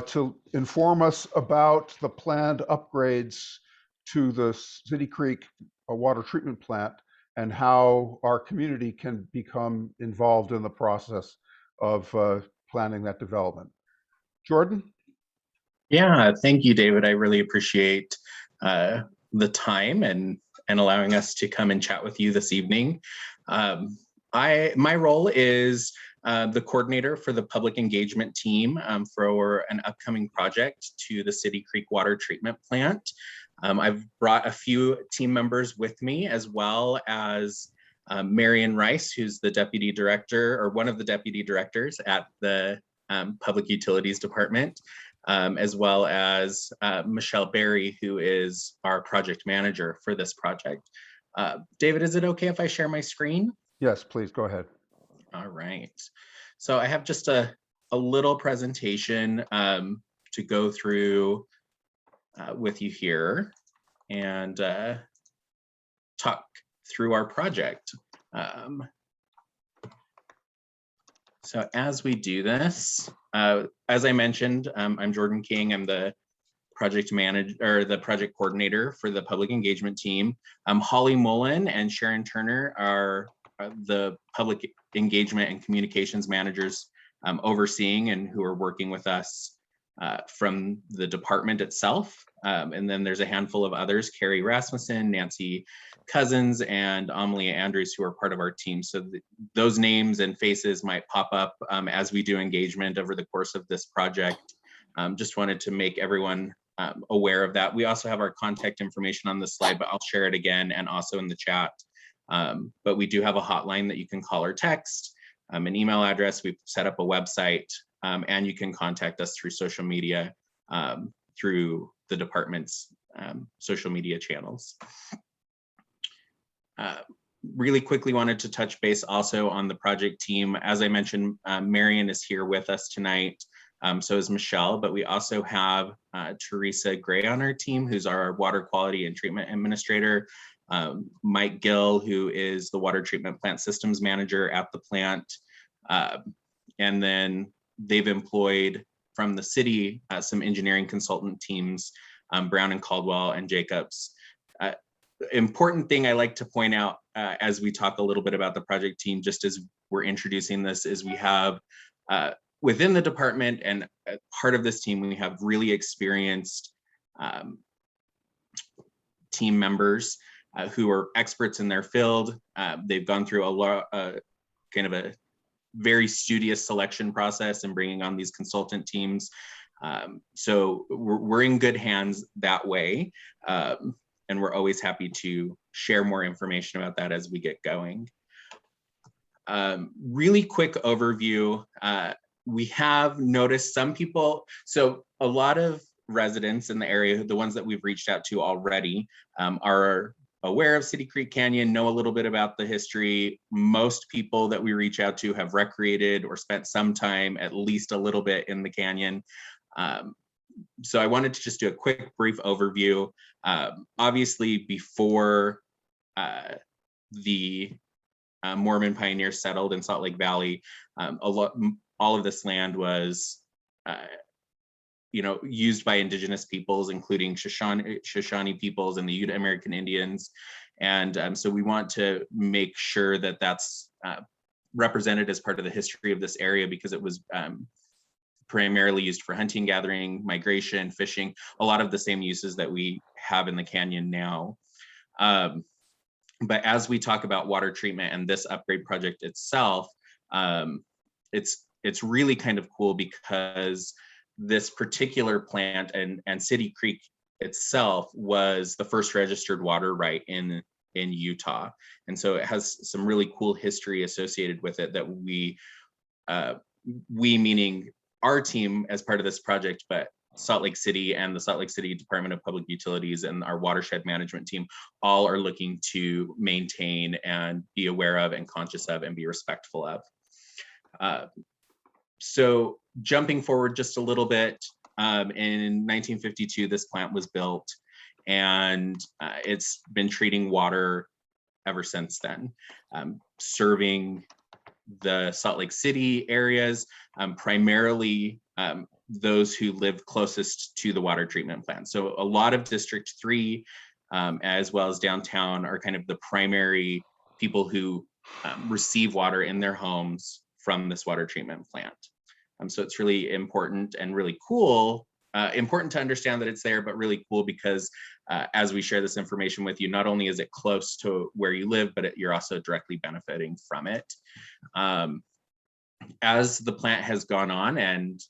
to inform us about the planned upgrades to the City Creek water treatment plant and how our community can become involved in the process of planning that development. Jordan? Yeah, thank you, David. I really appreciate the time and allowing us to come and chat with you this evening. My role is the coordinator for the public engagement team for an upcoming project to the City Creek water treatment plant. I've brought a few team members with me, as well as Marion Rice, who's the deputy director, or one of the deputy directors at the Public Utilities Department, as well as Michelle Berry, who is our project manager for this project. David, is it okay if I share my screen? Yes, please go ahead. All right. So I have just a little presentation to go through with you here and talk through our project. So as we do this, as I mentioned, I'm Jordan King. I'm the project manager, or the project coordinator for the public engagement team. Holly Mullen and Sharon Turner are the public engagement and communications managers overseeing and who are working with us from the department itself. And then there's a handful of others, Carrie Rasmussen, Nancy Cousins, and Amelia Andrews, who are part of our team. So those names and faces might pop up as we do engagement over the course of this project. Just wanted to make everyone aware of that. We also have our contact information on the slide, but I'll share it again and also in the chat. But we do have a hotline that you can call or text, an email address. We've set up a website, and you can contact us through social media, through the department's social media channels. really quickly wanted to touch base also on the project team. As I mentioned, Marion is here with us tonight. So is Michelle, but we also have Teresa Gray on our team, who's our water quality and treatment administrator. Mike Gill, who is the water treatment plant systems manager at the plant. And then they've employed from the city some engineering consultant teams, Brown and Caldwell and Jacobs. Important thing I like to point out as we talk a little bit about the project team, just as we're introducing this, is we have within the department and part of this team, we have really experienced team members who are experts in their field. They've gone through a lot, kind of a very studious selection process and bringing on these consultant teams. So we're in good hands that way. And we're always happy to share more information about that as we get going. Really quick overview. We have noticed some people, so a lot of residents in the area, the ones that we've reached out to already, are aware of City Creek Canyon, know a little bit about the history. Most people that we reach out to have recreated or spent some time, at least a little bit, in the canyon. So I wanted to just do a quick brief overview. Obviously, before the Mormon pioneers settled in Salt Lake Valley, all of this land was used by indigenous peoples, including Shoshone peoples and the Ute American Indians. And so we want to make sure that that's represented as part of the history of this area, because it was primarily used for hunting, gathering, migration, fishing, a lot of the same uses that we have in the canyon now. But as we talk about water treatment and this upgrade project itself, it's really kind of cool, because this particular plant and City Creek itself was the first registered water right in Utah. And so it has some really cool history associated with it that we meaning our team as part of this project, but Salt Lake City and the Salt Lake City Department of Public Utilities and our watershed management team all are looking to maintain and be aware of and conscious of and be respectful of. So jumping forward just a little bit, in 1952, this plant was built, and it's been treating water ever since then, serving the Salt Lake City areas, primarily those who live closest to the water treatment plant. So a lot of District 3, as well as downtown, are kind of the primary people who receive water in their homes from this water treatment plant. So it's really important and really cool, important to understand that it's there, but really cool because as we share this information with you, not only is it close to where you live, but you're also directly benefiting from it. As the plant has gone on and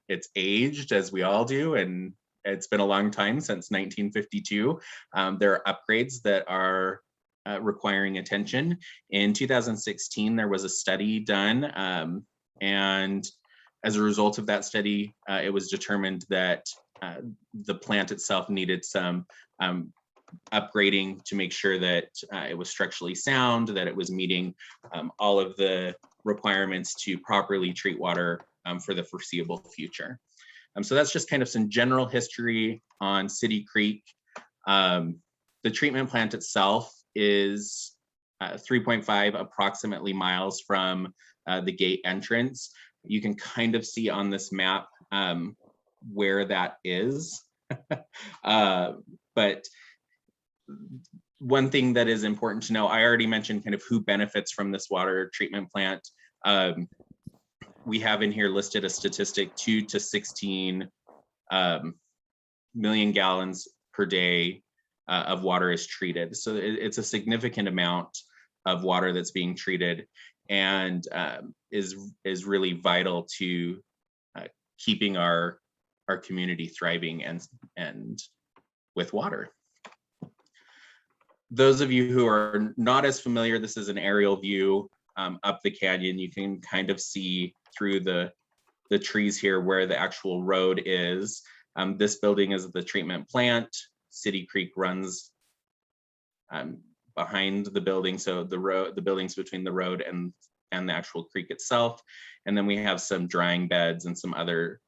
it's aged, as we all do, and it's been a long time since 1952, there are upgrades that are requiring attention. In 2016, there was a study done, and as a result of that study, it was determined that the plant itself needed some upgrading to make sure that it was structurally sound, that it was meeting all of the requirements to properly treat water for the foreseeable future. So that's just kind of some general history on City Creek. The treatment plant itself is 3.5 approximately miles from the gate entrance. You can kind of see on this map where that is. But one thing that is important to know, I already mentioned kind of who benefits from this water treatment plant. We have in here listed a statistic, 2 to 16 million gallons per day of water is treated. So it's a significant amount of water that's being treated, and is really vital to keeping our community thriving and with water. Those of you who are not as familiar, this is an aerial view up the canyon. You can kind of see through the trees here where the actual road is. This building is the treatment plant. City Creek runs behind the building, so the buildings between the road and the actual creek itself. And then we have some drying beds and some other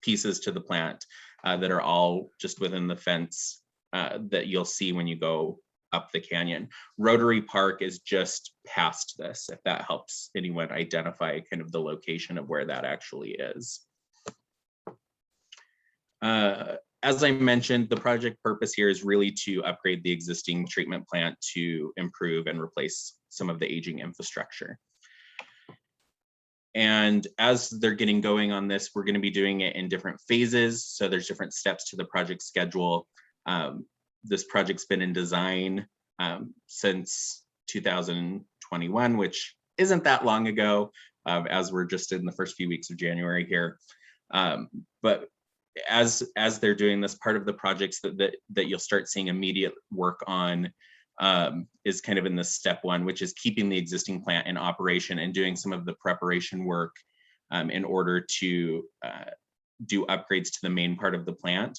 pieces to the plant that are all just within the fence that you'll see when you go up the canyon. Rotary Park is just past this, if that helps anyone identify kind of the location of where that actually is. As I mentioned, the project purpose here is really to upgrade the existing treatment plant to improve and replace some of the aging infrastructure. And as they're getting going on this, we're going to be doing it in different phases. So there's different steps to the project schedule. This project's been in design since 2021, which isn't that long ago, as we're just in the first few weeks of January here. But as they're doing this, part of the projects that you'll start seeing immediate work on is kind of in the step one, which is keeping the existing plant in operation and doing some of the preparation work in order to do upgrades to the main part of the plant.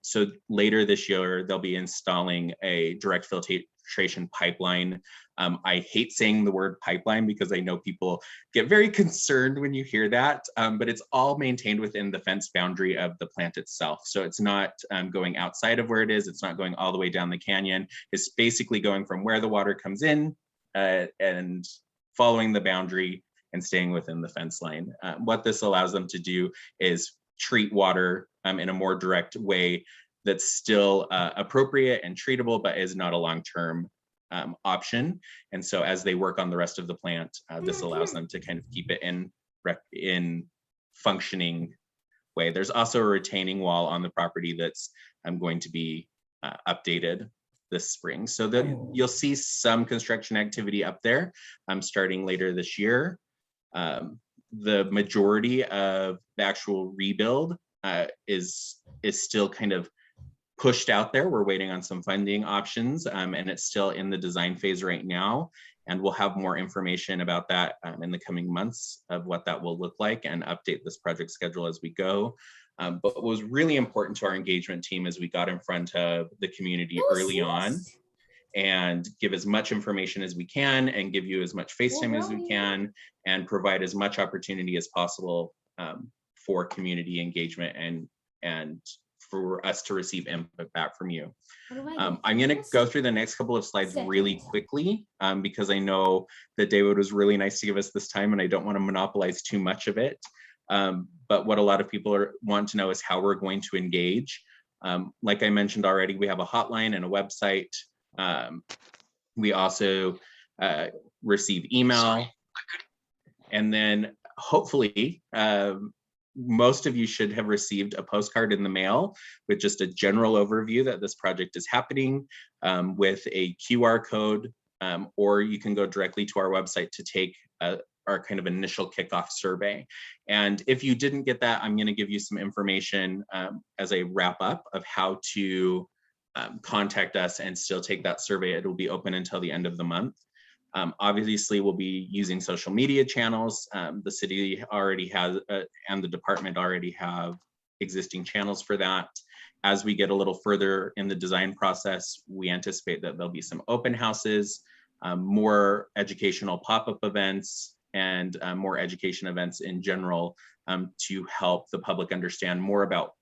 So later this year, they'll be installing a direct filtration pipeline. I hate saying the word pipeline because I know people get very concerned when you hear that, but it's all maintained within the fence boundary of the plant itself. So it's not going outside of where it is. It's not going all the way down the canyon. It's basically going from where the water comes in and following the boundary and staying within the fence line. What this allows them to do is treat water in a more direct way that's still appropriate and treatable, but is not a long-term option. And so as they work on the rest of the plant, this allows them to kind of keep it in functioning way. There's also a retaining wall on the property that's going to be updated this spring. So that you'll see some construction activity up there starting later this year. The majority of the actual rebuild is still kind of pushed out there. We're waiting on some funding options, and it's still in the design phase right now. And we'll have more information about that in the coming months of what that will look like and update this project schedule as we go. But what was really important to our engagement team is we got in front of the community early on and give as much information as we can and give you as much face time as we can and provide as much opportunity as possible for community engagement and for us to receive input back from you. I'm going to go through the next couple of slides really quickly because I know that David was really nice to give us this time and I don't want to monopolize too much of it. But what a lot of people want to know is how we're going to engage. Like I mentioned already, we have a hotline and a website. We also receive email. And then hopefully, most of you should have received a postcard in the mail with just a general overview that this project is happening with a QR code, or you can go directly to our website to take our kind of initial kickoff survey. And if you didn't get that, I'm going to give you some information as a wrap up of how to contact us and still take that survey. It will be open until the end of the month. Obviously, we'll be using social media channels. The city already has, and the department already have existing channels for that. As we get a little further in the design process, we anticipate that there'll be some open houses, more educational pop-up events, and more education events in general to help the public understand more about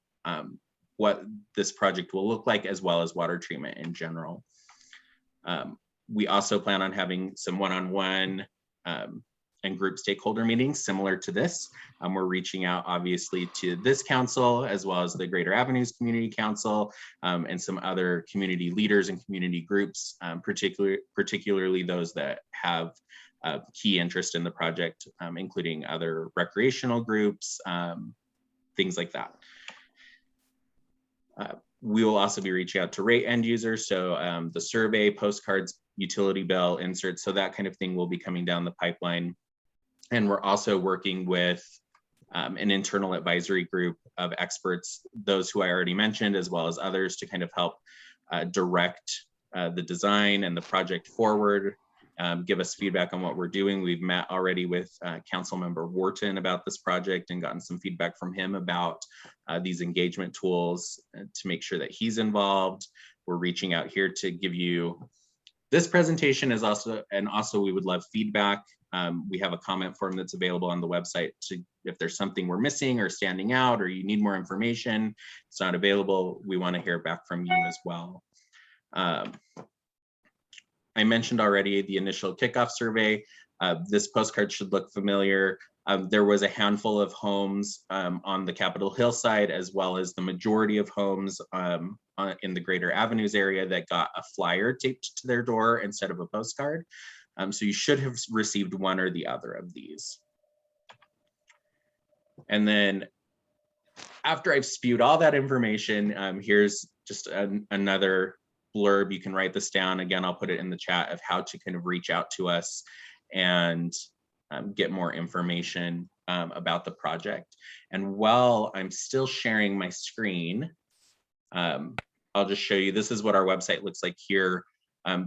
what this project will look like, as well as water treatment in general. We also plan on having some one-on-one and group stakeholder meetings similar to this. We're reaching out obviously to this council, as well as the Greater Avenues Community Council and some other community leaders and community groups, particularly those that have key interest in the project, including other recreational groups, things like that. We will also be reaching out to rate end users. So the survey, postcards, utility bill inserts, so that kind of thing will be coming down the pipeline. And we're also working with an internal advisory group of experts, those who I already mentioned, as well as others, to kind of help direct the design and the project forward, give us feedback on what we're doing. We've met already with Councilmember Wharton about this project and gotten some feedback from him about these engagement tools to make sure that he's involved. we're reaching out here to give you this presentation is also, and also we would love feedback. We have a comment form that's available on the website to, if there's something we're missing or standing out, or you need more information, it's not available, we want to hear back from you as well. I mentioned already the initial kickoff survey. This postcard should look familiar. There was a handful of homes on the Capitol Hill side, as well as the majority of homes in the Greater Avenues area that got a flyer taped to their door instead of a postcard. So you should have received one or the other of these. And then after I've spewed all that information, here's just another blurb. You can write this down. Again, I'll put it in the chat of how to kind of reach out to us and get more information about the project. And while I'm still sharing my screen, I'll just show you, this is what our website looks like here.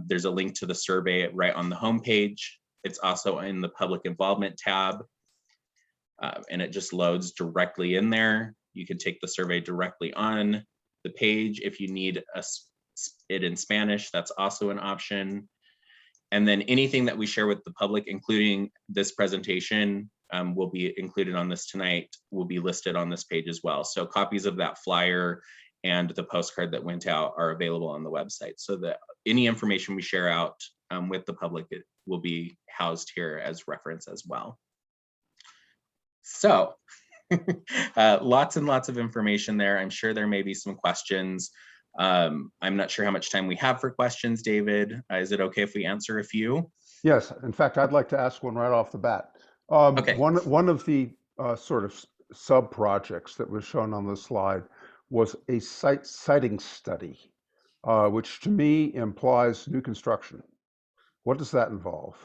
There's a link to the survey right on the homepage. It's also in the public involvement tab, and it just loads directly in there. You can take the survey directly on the page. If you need it in Spanish, that's also an option. And then anything that we share with the public, including this presentation, will be included on this tonight, will be listed on this page as well. So copies of that flyer and the postcard that went out are available on the website, so that any information we share out with the public, it will be housed here as reference as well. So lots and lots of information there. I'm sure there may be some questions. I'm not sure how much time we have for questions, David. Is it okay if we answer a few? Yes, in fact, I'd like to ask one right off the bat. Okay. One of the sort of sub-projects that was shown on the slide was a siting study, which to me implies new construction. What does that involve?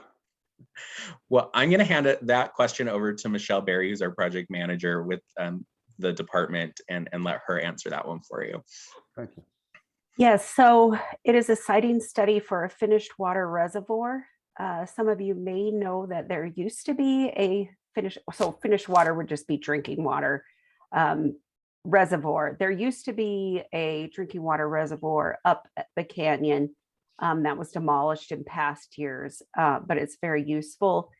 Well, I'm going to hand that question over to Michelle Berry, who's our project manager with the department, and let her answer that one for you. Thank you. Yes, so it is a siting study for a finished water reservoir. Some of you may know that there used to be a finished water would just be drinking water reservoir. There used to be a drinking water reservoir up at the canyon that was demolished in past years, but it's very useful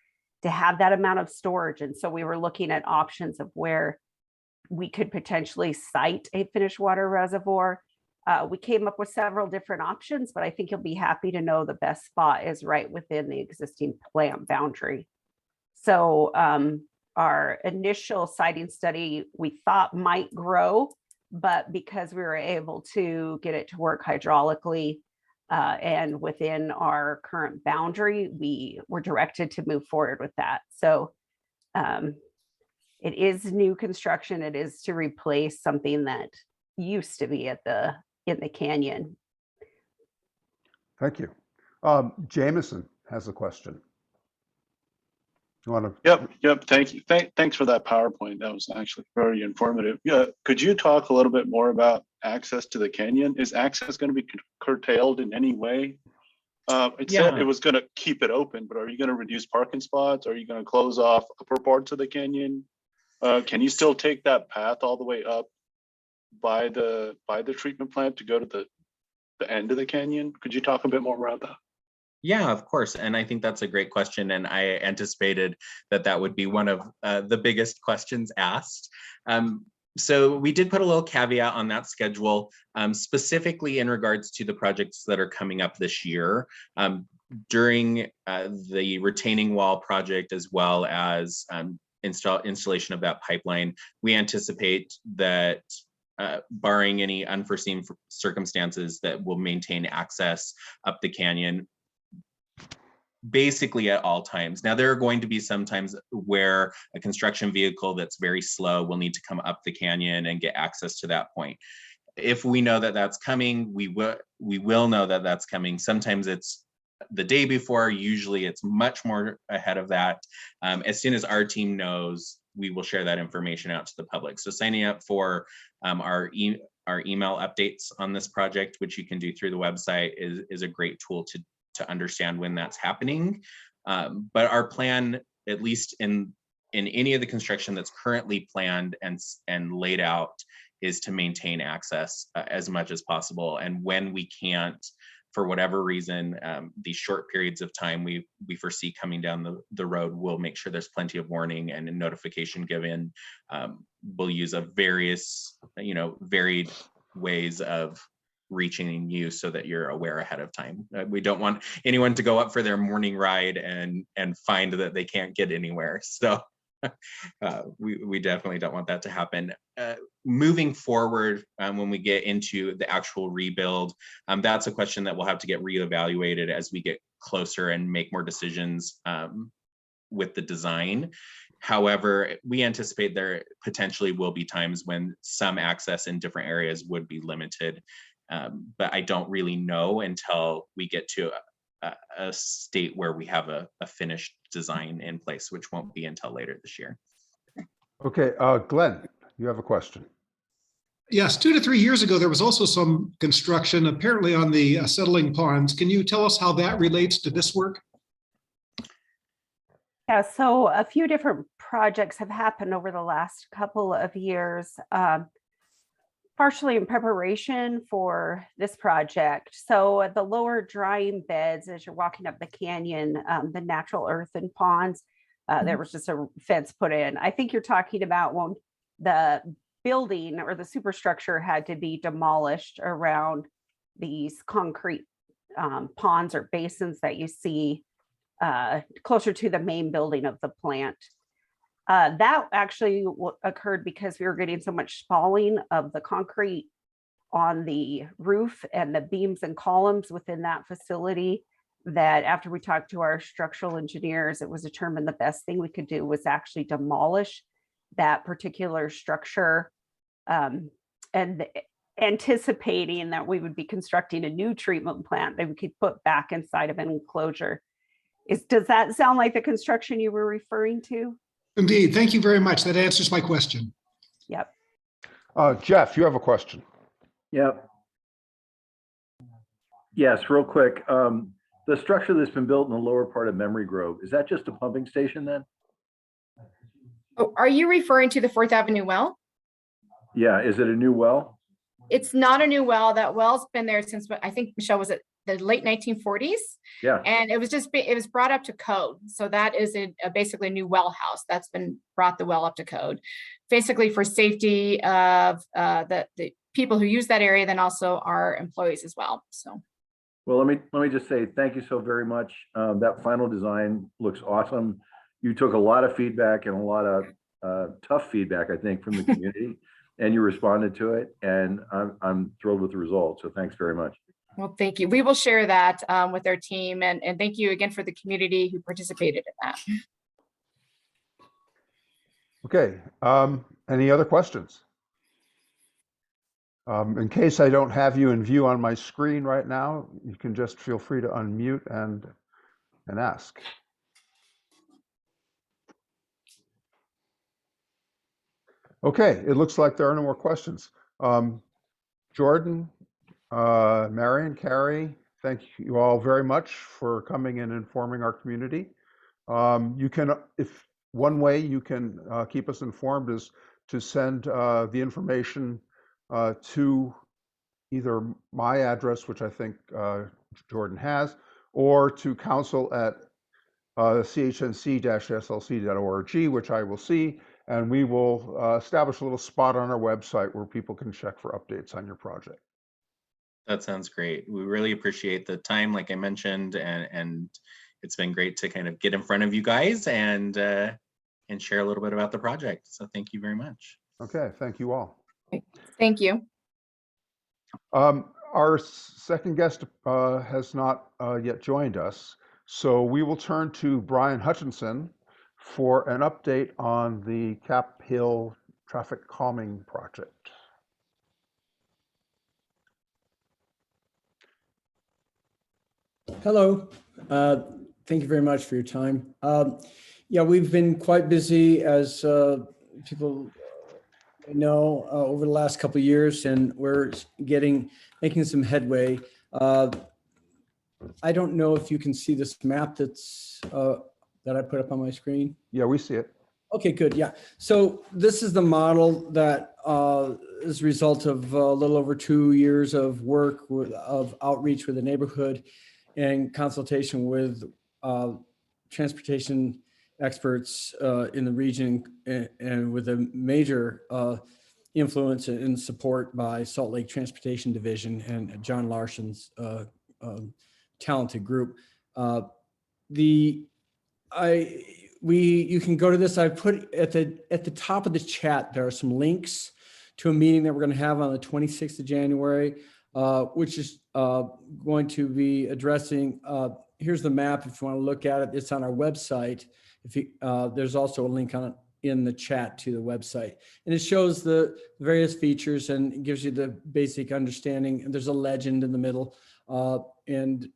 to have that amount of storage. And so we were looking at options of where we could potentially site a finished water reservoir. We came up with several different options, but I think you'll be happy to know the best spot is right within the existing plant boundary. So our initial siting study we thought might grow, but because we were able to get it to work hydraulically and within our current boundary, we were directed to move forward with that. So it is new construction. It is to replace something that used to be in the canyon. Thank you. Jameson has a question. You want to? Yep. Thank you. Thanks for that PowerPoint. That was actually very informative. Yeah. Could you talk a little bit more about access to the canyon? Is access going to be curtailed in any way? It said it was going to keep it open, but are you going to reduce parking spots? Are you going to close off upper parts of the canyon? Can you still take that path all the way up by the treatment plant to go to the end of the canyon? Could you talk a bit more about that? Yeah, of course. And I think that's a great question. And I anticipated that would be one of the biggest questions asked. So we did put a little caveat on that schedule, specifically in regards to the projects that are coming up this year. During the retaining wall project, as well as installation of that pipeline, we anticipate that barring any unforeseen circumstances, that will maintain access up the canyon basically at all times. Now, there are going to be some times where a construction vehicle that's very slow will need to come up the canyon and get access to that point. If we know that that's coming, we will know that that's coming. Sometimes it's the day before, usually it's much more ahead of that. As soon as our team knows, we will share that information out to the public. So signing up for our email updates on this project, which you can do through the website, is a great tool to understand when that's happening. But our plan, at least in any of the construction that's currently planned and laid out, is to maintain access as much as possible. And when we can't, for whatever reason, these short periods of time we foresee coming down the road, we'll make sure there's plenty of warning and a notification given. We'll use a various, varied ways of reaching you so that you're aware ahead of time. We don't want anyone to go up for their morning ride and find that they can't get anywhere. So we definitely don't want that to happen. Moving forward, when we get into the actual rebuild, that's a question that we'll have to get reevaluated as we get closer and make more decisions with the design. However, we anticipate there potentially will be times when some access in different areas would be limited, but I don't really know until we get to a state where we have a finished design in place, which won't be until later this year. Okay, Glenn, you have a question. Yes, 2 to 3 years ago, there was also some construction apparently on the settling ponds. Can you tell us how that relates to this work? Yeah, so a few different projects have happened over the last couple of years, partially in preparation for this project. So the lower drying beds, as you're walking up the canyon, the natural earthen ponds, there was just a fence put in. I think you're talking about when the building or the superstructure had to be demolished around these concrete ponds or basins that you see closer to the main building of the plant. That actually occurred because we were getting so much spalling of the concrete on the roof and the beams and columns within that facility that after we talked to our structural engineers, it was determined the best thing we could do was actually demolish that particular structure, and anticipating that we would be constructing a new treatment plant that we could put back inside of an enclosure. Does that sound like the construction you were referring to? Indeed. Thank you very much. That answers my question. Yep. Jeff, you have a question. Yep. Yes, real quick. The structure that's been built in the lower part of Memory Grove, is that just a pumping station then? Oh, are you referring to the 4th Avenue well? Yeah, is it a new well? It's not a new well. That well's been there since, I think, Michelle, was it the late 1940s? Yeah. And it was brought up to code. So that is basically a new well house that's been brought the well up to code, basically for safety of the people who use that area, then also our employees as well. So. Well, let me just say thank you so very much. That final design looks awesome. You took a lot of feedback and a lot of tough feedback, I think, from the community, and you responded to it. And I'm thrilled with the results. So thanks very much. Well, thank you. We will share that with our team, and thank you again for the community who participated in that. Okay, any other questions? In case I don't have you in view on my screen right now, you can just feel free to unmute and ask. Okay, it looks like there are no more questions. Jordan, Marion, Carrie, thank you all very much for coming and informing our community. You can, if one way you can keep us informed is to send the information to either my address, which I think Jordan has, or to council at chnc-slc.org, which I will see, and we will establish a little spot on our website where people can check for updates on your project. That sounds great. We really appreciate the time, like I mentioned, and it's been great to kind of get in front of you guys and share a little bit about the project. So thank you very much. Okay, thank you all. Thank you. Our second guest has not yet joined us, so we will turn to Brian Hutchinson for an update on the Cap Hill traffic calming project. Hello. Thank you very much for your time. Yeah, we've been quite busy, as people know, over the last couple of years, and we're making some headway. I don't know if you can see this map that I put up on my screen. Yeah, we see it. Okay, good. Yeah. So this is the model that is a result of a little over 2 years of work of outreach with the neighborhood and consultation with transportation experts in the region and with a major influence and support by Salt Lake Transportation Division and John Larson's talented group. You can go to this. I put at the top of the chat, there are some links to a meeting that we're going to have on the 26th of January, which is going to be addressing, here's the map if you want to look at it. It's on our website. There's also a link on it in the chat to the website, and it shows the various features and gives you the basic understanding. And there's a legend in the middle, and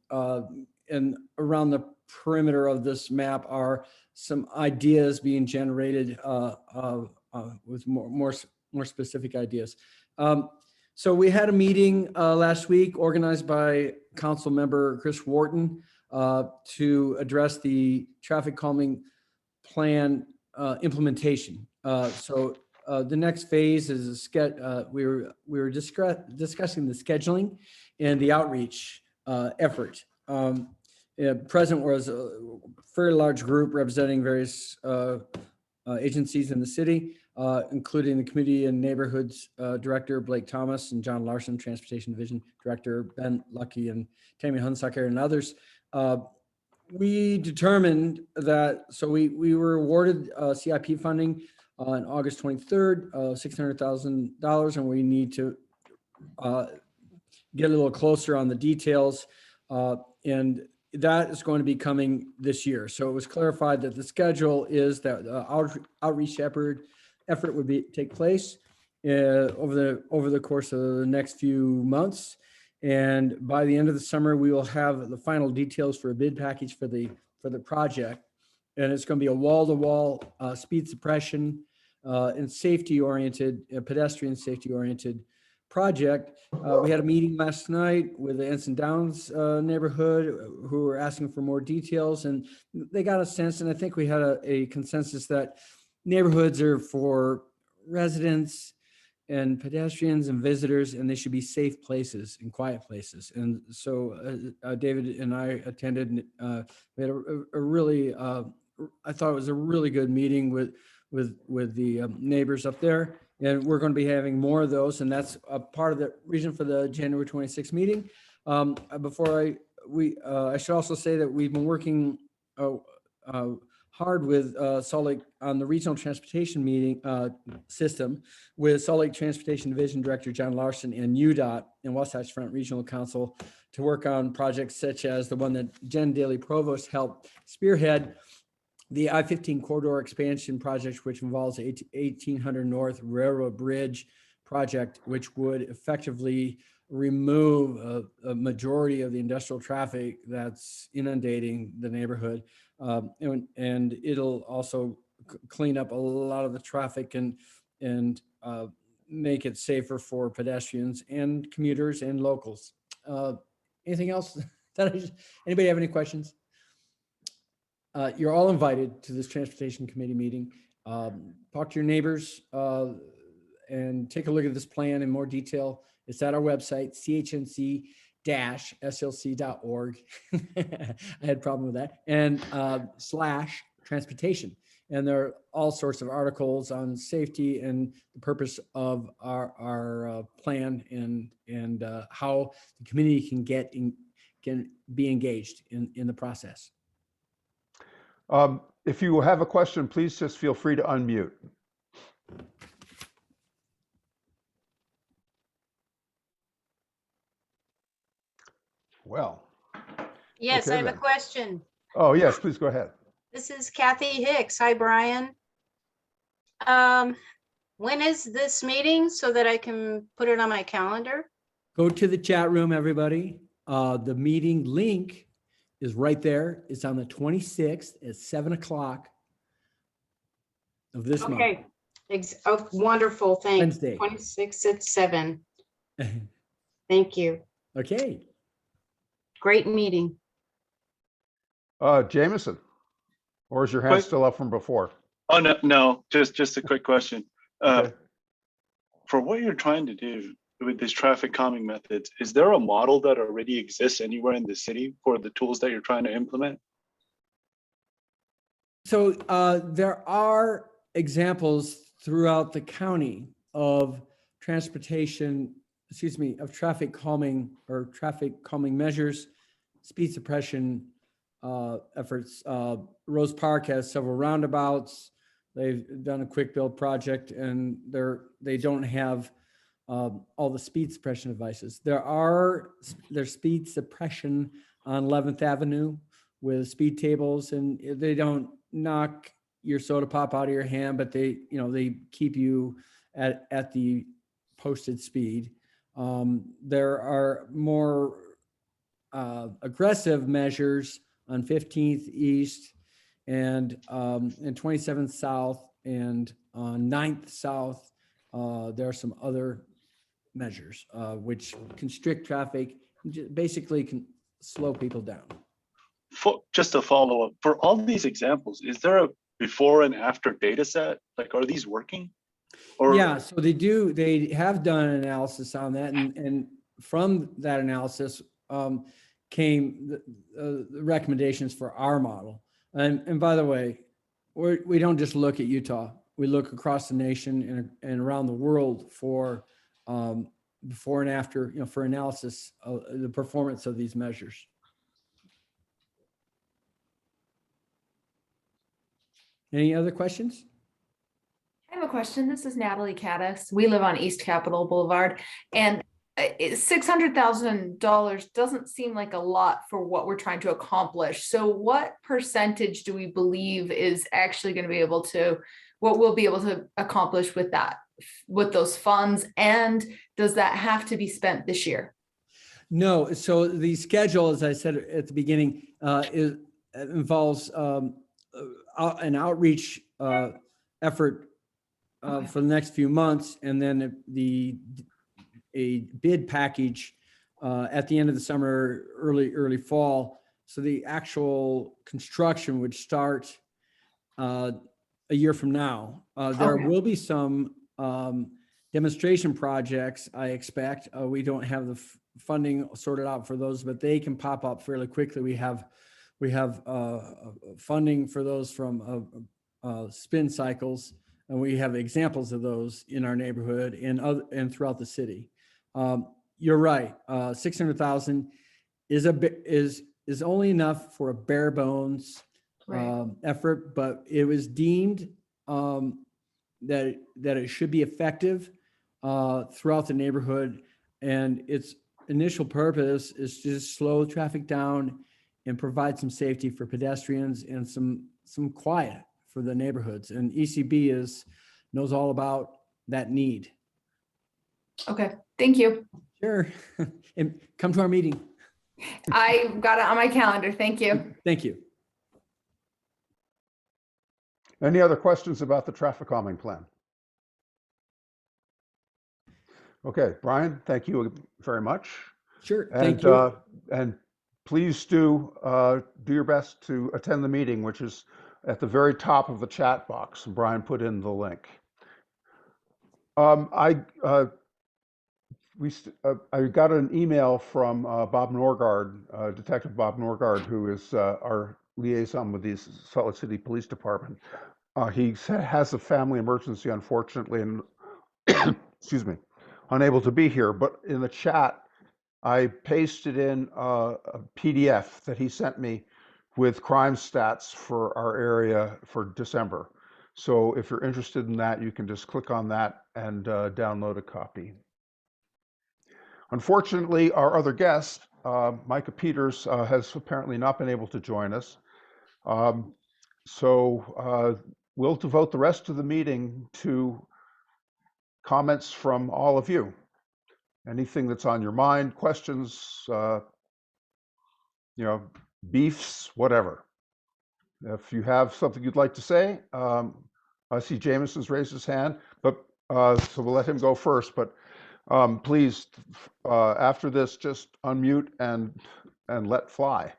around the perimeter of this map are some ideas being generated with more specific ideas. So we had a meeting last week organized by Council Member Chris Wharton to address the traffic calming plan implementation. So the next phase is we were discussing the scheduling and the outreach effort. Present was a very large group representing various agencies in the city, including the Community and Neighborhoods Director Blake Thomas and John Larson, Transportation Division Director Ben Lucky and Tammy Hunsucker and others. We determined that, so we were awarded CIP funding on August 23rd, $600,000, and we need to get a little closer on the details. And that is going to be coming this year. So it was clarified that the schedule is that outreach effort would take place over the course of the next few months. And by the end of the summer, we will have the final details for a bid package for the project. And it's going to be a wall-to-wall speed suppression and safety-oriented, pedestrian safety-oriented project. We had a meeting last night with the Ensign Downs neighborhood who were asking for more details, and they got a sense, and I think we had a consensus that neighborhoods are for residents and pedestrians and visitors, and they should be safe places and quiet places. And so David and I attended. We had a really, I thought it was a really good meeting with the neighbors up there. And we're going to be having more of those, and that's a part of the reason for the January 26th meeting. I should also say that we've been working hard with Salt Lake on the regional transportation meeting system with Salt Lake Transportation Division Director John Larson and UDOT and Wasatch Front Regional Council to work on projects such as the one that Jen Daly Provost helped spearhead, the I-15 corridor expansion project, which involves 1800 North Railroad Bridge project, which would effectively remove a majority of the industrial traffic that's inundating the neighborhood. And it'll also clean up a lot of the traffic and make it safer for pedestrians and commuters and locals. Anything else? Anybody have any questions? You're all invited to this transportation committee meeting. Talk to your neighbors and take a look at this plan in more detail. It's at our website, chnc-slc.org. I had a problem with that. And /transportation. And there are all sorts of articles on safety and the purpose of our plan and how the community can be engaged in the process. If you have a question, please just feel free to unmute. Well. Yes, okay I have then. a question. Oh, yes, please go ahead. This is Kathy Hicks. Hi, Brian. When is this meeting so that I can put it on my calendar? Go to the chat room, everybody. The meeting link is right there. It's on the 26th at 7 o'clock of this month. Okay. Oh, wonderful. Thanks. Wednesday. 26 at 7. Thank you. Okay. Great meeting. Jameson, or is your hand still up from before? Oh, no, no, just a quick question. Okay. For what you're trying to do with these traffic calming methods, is there a model that already exists anywhere in the city for the tools that you're trying to implement? So there are examples throughout the county of transportation, excuse me, of traffic calming or traffic calming measures, speed suppression efforts. Rose Park has several roundabouts. They've done a quick build project, and they don't have all the speed suppression devices. There's speed suppression on 11th Avenue with speed tables, and they don't knock your soda pop out of your hand, but they keep you at the posted speed. There are more aggressive measures on 15th East and 27th South and on 9th South. There are some other measures which constrict traffic, basically can slow people down. Just a follow up, for all these examples, is there a before and after data set? Like, are these working? Or Yeah, so they have done an analysis on that, and from that analysis came the recommendations for our model. And by the way, we don't just look at Utah, we look across the nation and around the world for before and after, for analysis of the performance of these measures. Any other questions? I have a question. This is Natalie Caddis. We live on East Capitol Boulevard, and $600,000 doesn't seem like a lot for what we're trying to accomplish. So what percentage do we believe is actually going to be able to, what we'll be able to accomplish with that, with those funds? And does that have to be spent this year? No, so the schedule, as I said at the beginning, involves an outreach effort for the next few months, and then a bid package at the end of the summer, early fall. So the actual construction would start a year from now. There will be some demonstration projects, I expect. We don't have the funding sorted out for those, but they can pop up fairly quickly. We have funding for those from spin cycles, and we have examples of those in our neighborhood and throughout the city. You're right. 600,000 is only enough for a bare bones effort, but it was deemed that it should be effective throughout the neighborhood, and its initial purpose is to just slow traffic down and provide some safety for pedestrians and some quiet for the neighborhoods. And ECB knows all about that need. Okay, thank you. Sure. And come to our meeting. I got it on my calendar. Thank you. Thank you. Any other questions about the traffic calming plan? Okay, Brian, thank you very much. Sure, thank you. And please do your best to attend the meeting, which is at the very top of the chat box. Brian put in the link. I got an email from Bob Norgard, Detective Bob Norgard, who is our liaison with the Salt Lake City Police Department. He has a family emergency, unfortunately, and excuse me, unable to be here. But in the chat, I pasted in a PDF that he sent me with crime stats for our area for December. So if you're interested in that, you can just click on that and download a copy. Unfortunately, our other guest, Micah Peters, has apparently not been able to join us. So we'll devote the rest of the meeting to comments from all of you. Anything that's on your mind, questions, beefs, whatever. If you have something you'd like to say, I see Jameson's raised his hand, but so we'll let him go first. But please, after this, just unmute and let fly.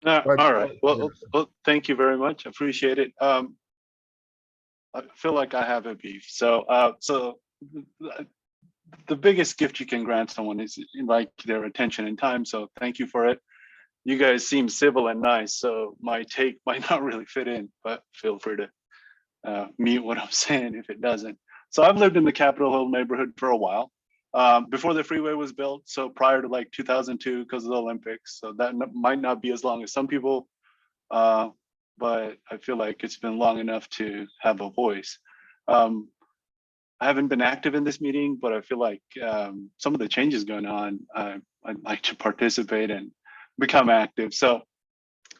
All right. Well, thank you very much. Appreciate it. I feel like I have a beef. So, the biggest gift you can grant someone is like their attention and time. So thank you for it. You guys seem civil and nice, so my take might not really fit in, but feel free to mute what I'm saying if it doesn't. So I've lived in the Capitol Hill neighborhood for a while, before the freeway was built. So prior to like 2002, because of the Olympics. So that might not be as long as some people, but I feel like it's been long enough to have a voice. I haven't been active in this meeting, but I feel like some of the changes going on, I'd like to participate and become active. So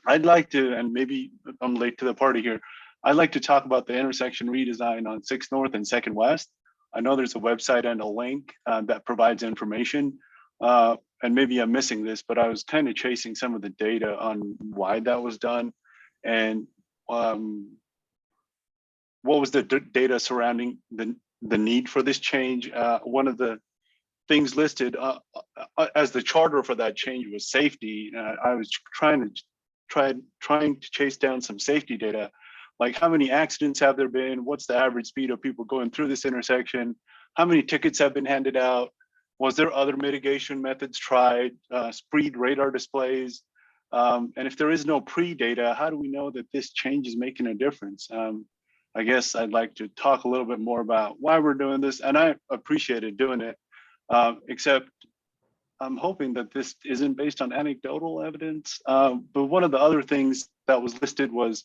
I'd like to, and maybe I'm late to the party here, I'd like to talk about the intersection redesign on 6th North and 2nd West. I know there's a website and a link that provides information, and maybe I'm missing this, but I was kind of chasing some of the data on why that was done and what was the data surrounding the need for this change. One of the things listed as the charter for that change was safety. I was trying to chase down some safety data, like how many accidents have there been? What's the average speed of people going through this intersection? How many tickets have been handed out? Was there other mitigation methods tried? Speed radar displays? And if there is no pre-data, how do we know that this change is making a difference? I guess I'd like to talk a little bit more about why we're doing this, and I appreciated doing it, except I'm hoping that this isn't based on anecdotal evidence. But one of the other things that was listed was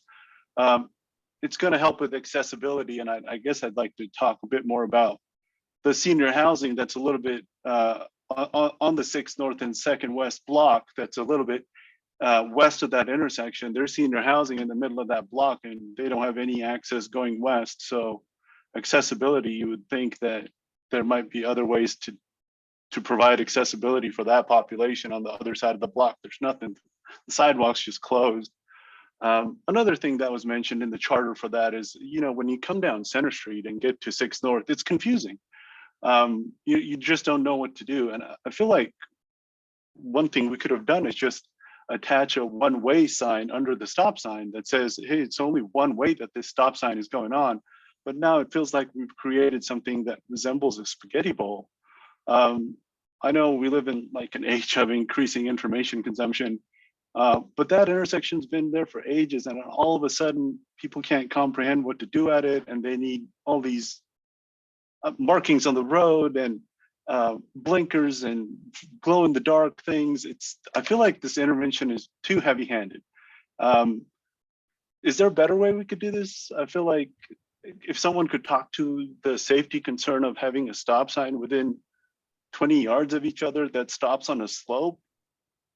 it's going to help with accessibility, and I guess I'd like to talk a bit more about the senior housing that's a little bit on the 6th North and 2nd West block that's a little bit west of that intersection. There's senior housing in the middle of that block and they don't have any access going west. So accessibility, you would think that there might be other ways to provide accessibility for that population on the other side of the block. There's nothing, the sidewalk's just closed. Another thing that was mentioned in the charter for that is, you know, when you come down Center Street and get to 6th North, it's confusing. You just don't know what to do. And I feel like one thing we could have done is just attach a one-way sign under the stop sign that says, hey, it's only one way that this stop sign is going on. But now it feels like we've created something that resembles a spaghetti bowl. I know we live in like an age of increasing information consumption, but that intersection's been there for ages, and all of a sudden people can't comprehend what to do at it, and they need all these markings on the road and blinkers and glow in the dark things. I feel like this intervention is too heavy-handed. Is there a better way we could do this? I feel like if someone could talk to the safety concern of having a stop sign within 20 yards of each other that stops on a slope.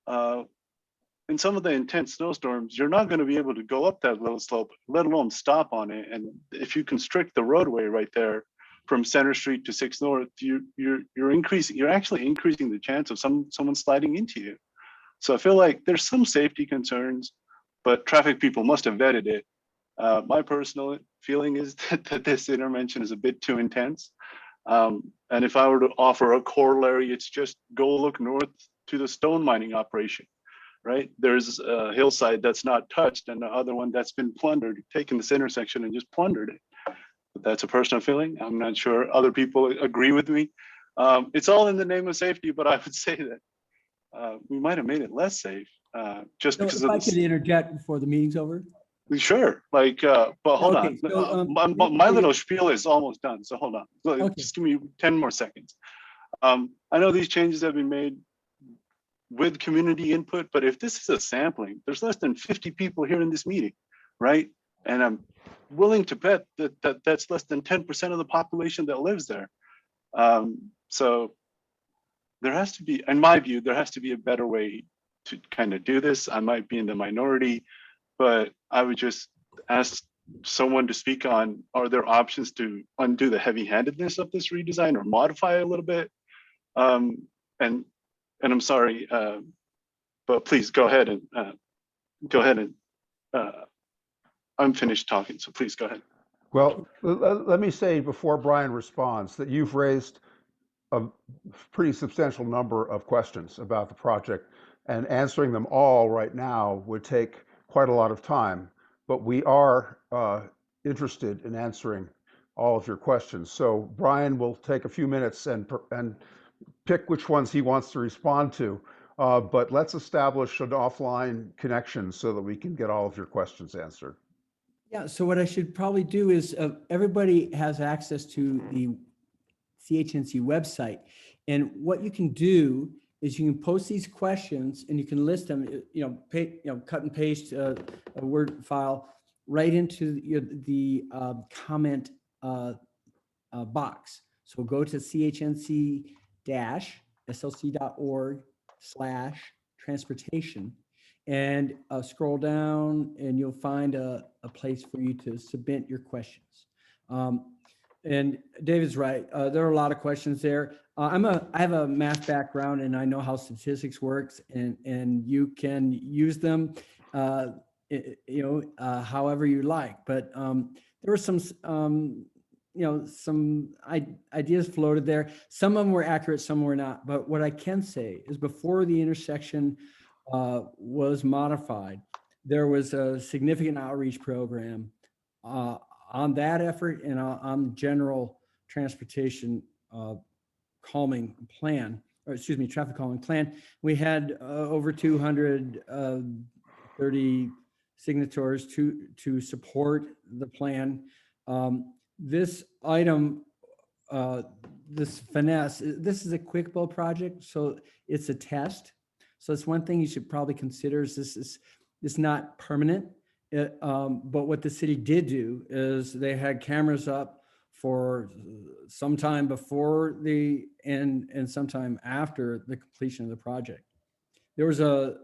In some of the intense snowstorms, you're not going to be able to go up that little slope, let alone stop on it. And if you constrict the roadway right there from Center Street to 6th North, you're actually increasing the chance of someone sliding into you. So I feel like there's some safety concerns, but traffic people must have vetted it. My personal feeling is that this intervention is a bit too intense. And if I were to offer a corollary, it's just go look north to the stone mining operation, right? There's a hillside that's not touched and the other one that's been plundered, taken this intersection and just plundered it. But that's a personal feeling. I'm not sure other people agree with me. It's all in the name of safety, but I would say that we might have made it less safe just So because if of I could interject before the meeting's over? Sure, like, but hold Okay, on. so, My little spiel is almost done, so hold on. Okay. Just give me 10 more seconds. I know these changes have been made with community input, but if this is a sampling, there's less than 50 people here in this meeting, right? And I'm willing to bet that that's less than 10% of the population that lives there. So there has to be, in my view, there has to be a better way to kind of do this. I might be in the minority, but I would just ask someone to speak on, are there options to undo the heavy-handedness of this redesign or modify it a little bit? And I'm sorry, but please go ahead and I'm finished talking, so please go ahead. Well, let me say before Brian responds that you've raised a pretty substantial number of questions about the project, and answering them all right now would take quite a lot of time. But we are interested in answering all of your questions. So Brian will take a few minutes and pick which ones he wants to respond to. But let's establish an offline connection so that we can get all of your questions answered. Yeah, so what I should probably do is everybody has access to the CHNC website. And what you can do is you can post these questions and you can list them, cut and paste a Word file right into the comment box. So go to chnc-slc.org/transportation and scroll down and you'll find a place for you to submit your questions. And David's right. There are a lot of questions there. I have a math background and I know how statistics works and you can use them, however you like. But there were some, some ideas floated there. Some of them were accurate, some were not. But what I can say is before the intersection was modified, there was a significant outreach program on that effort and on general transportation calming plan, or excuse me, traffic calming plan. We had over 230 signatories to support the plan. This item, this finesse, this is a quick build project, so it's a test. So it's one thing you should probably consider is this is not permanent. But what the city did do is they had cameras up for some time before the and sometime after the completion of the project. There was a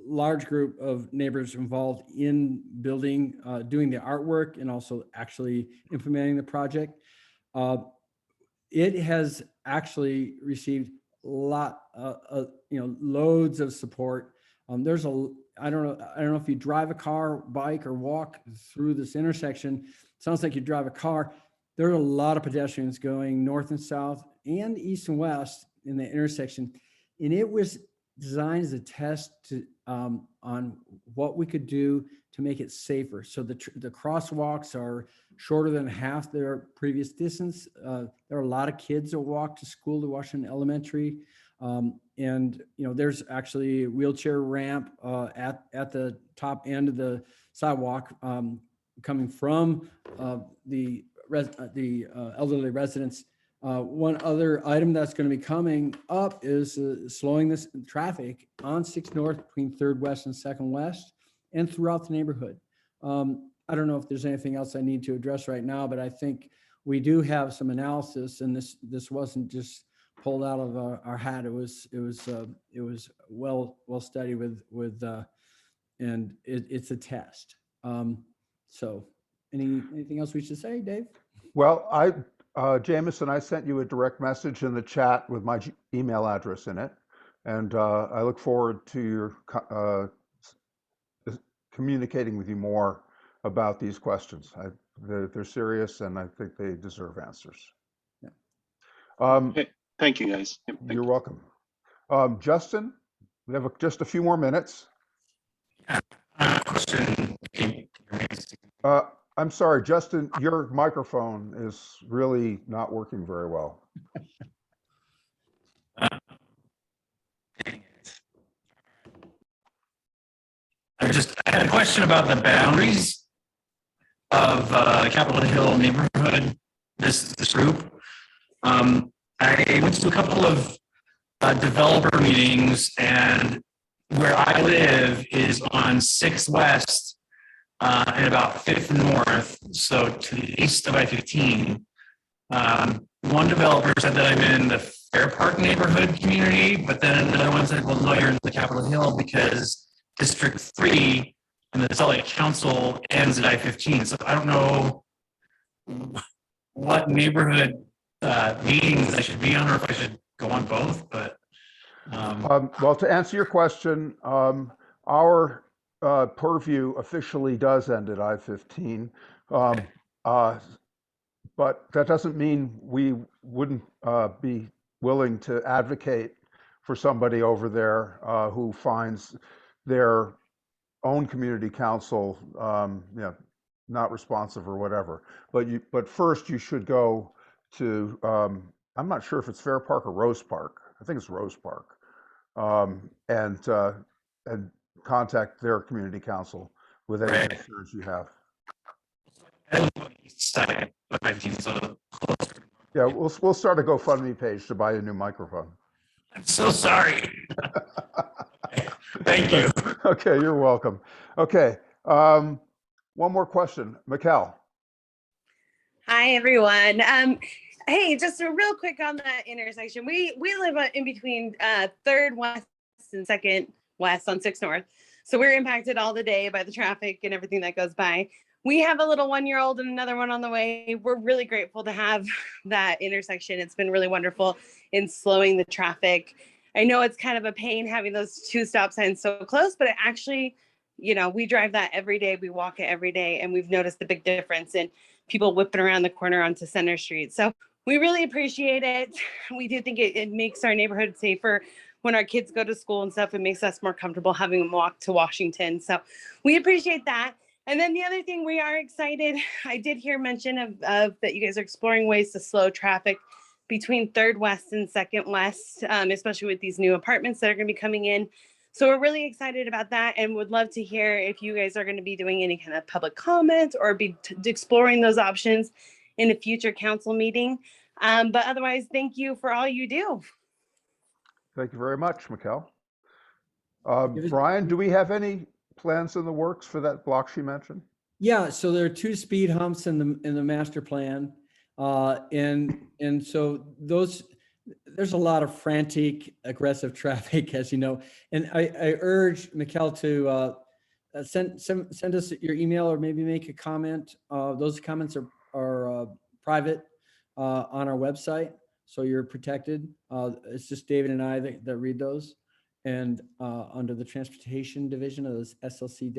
large group of neighbors involved in building, doing the artwork and also actually implementing the project. It has actually received loads of support. There's I don't know if you drive a car, bike, or walk through this intersection. It sounds like you drive a car. There are a lot of pedestrians going north and south and east and west in the intersection. And it was designed as a test on what we could do to make it safer. So the crosswalks are shorter than half their previous distance. There are a lot of kids that walk to school to Washington Elementary. And there's actually a wheelchair ramp at the top end of the sidewalk coming from the elderly residents. One other item that's going to be coming up is slowing this traffic on 6 North between 3rd West and 2nd West and throughout the neighborhood. I don't know if there's anything else I need to address right now, but I think we do have some analysis, and this wasn't just pulled out of our hat. It was well studied with and it's a test. So anything else we should say, Dave? Well, Jameson, I sent you a direct message in the chat with my email address in it, and I look forward to your communicating with you more about these questions. They're serious, and I think they deserve answers. Yeah. Okay. Thank you, guys. Yep, You're welcome. Justin, we have just a few more minutes. Question. I'm sorry, Justin, your microphone is really not working very well. I had a question about the boundaries of Capitol Hill neighborhood, this group. I went to a couple of developer meetings, and where I live is on 6th West and about 5th North, so to the east of I-15. One developer said that I'm in the Fair Park neighborhood community, but then another one said, well, no, you're in the Capitol Hill because District 3 and the Salt Lake Council ends at I-15. So I don't know what neighborhood meetings I should be on, or if I should go on both, but. Well, to answer your question, our purview officially does end at I-15, but that doesn't mean we wouldn't be willing to advocate for somebody over there who finds their own community council not responsive or whatever. But first you should go to, I'm not sure if it's Fair Park or Rose Park. I think it's Rose Park. And contact their community council with any concerns you have. Yeah, we'll start a GoFundMe page to buy a new microphone. I'm so sorry. Thank you. Okay, you're welcome. Okay, one more question, Mikkel. Hi, everyone. Hey, just a real quick on that intersection. We live in between 3rd West and 2nd West on 6 North. So we're impacted all the day by the traffic and everything that goes by. We have a little 1-year-old and another one on the way. We're really grateful to have that intersection. It's been really wonderful in slowing the traffic. I know it's kind of a pain having those 2 stop signs so close, but it actually, you know, we drive that every day. We walk it every day, and we've noticed the big difference in people whipping around the corner onto Center Street. So we really appreciate it. We do think it makes our neighborhood safer when our kids go to school and stuff. It makes us more comfortable having them walk to Washington. So we appreciate that. And then the other thing, we are excited. I did hear mention of that you guys are exploring ways to slow traffic between 3rd West and 2nd West, especially with these new apartments that are going to be coming in. So we're really excited about that, and would love to hear if you guys are going to be doing any kind of public comment or be exploring those options in a future council meeting. But otherwise, thank you for all you do. Thank you very much, Mikkel. Brian, do we have any plans in the works for that block she mentioned? Yeah, so there are 2 speed humps in the master plan. And so there's a lot of frantic, aggressive traffic, as you know. And I urge Mikkel to send us your email or maybe make a comment. Those comments are private on our website, so you're protected. It's just David and I that read those. And under the transportation division of this SLC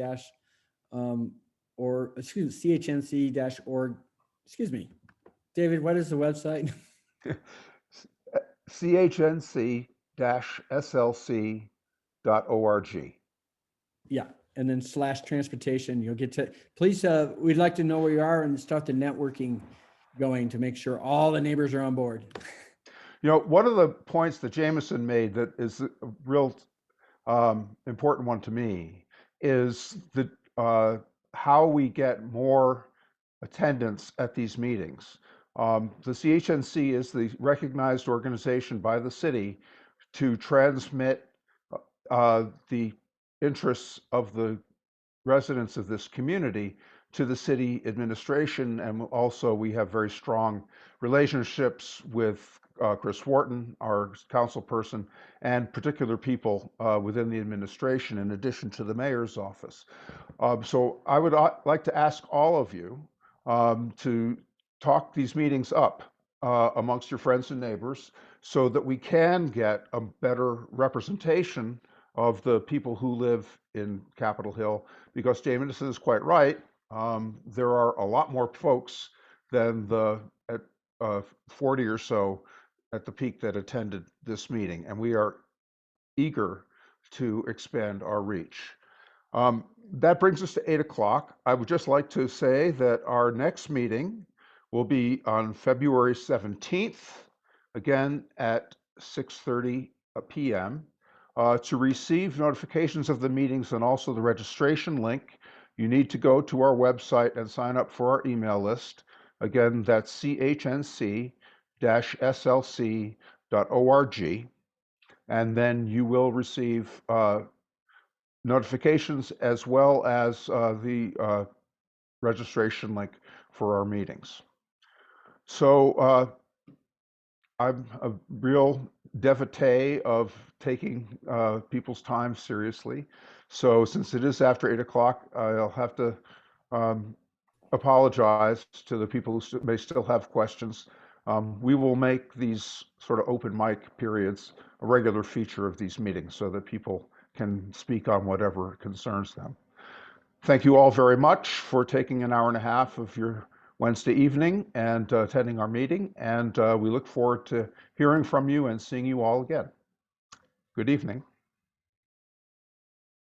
CHNC-org, excuse me. David, what is the website? CHNC-SLC.org. Yeah, and then /transportation, you'll get to, please, we'd like to know where you are and start the networking going to make sure all the neighbors are on board. You know, one of the points that Jameson made that is a real important one to me is the how we get more attendance at these meetings. The CHNC is the recognized organization by the city to transmit the interests of the residents of this community to the city administration. And also we have very strong relationships with Chris Wharton, our council person, and particular people within the administration, in addition to the mayor's office. So I would like to ask all of you to talk these meetings up amongst your friends and neighbors so that we can get a better representation of the people who live in Capitol Hill, because Jameson is quite right. There are a lot more folks than the 40 or so at the peak that attended this meeting, and we are eager to expand our reach. That brings us to 8 o'clock. I would just like to say that our next meeting will be on February 17th, again at 6:30 p.m. To receive notifications of the meetings and also the registration link, you need to go to our website and sign up for our email list. Again, that's chnc-slc.org. And then you will receive notifications as well as the registration link for our meetings. So I'm a real devotee of taking people's time seriously. So since it is after 8 o'clock, I'll have to apologize to the people who may still have questions. We will make these sort of open mic periods a regular feature of these meetings so that people can speak on whatever concerns them. Thank you all very much for taking an hour and a half of your Wednesday evening and attending our meeting. And we look forward to hearing from you and seeing you all again. Good evening.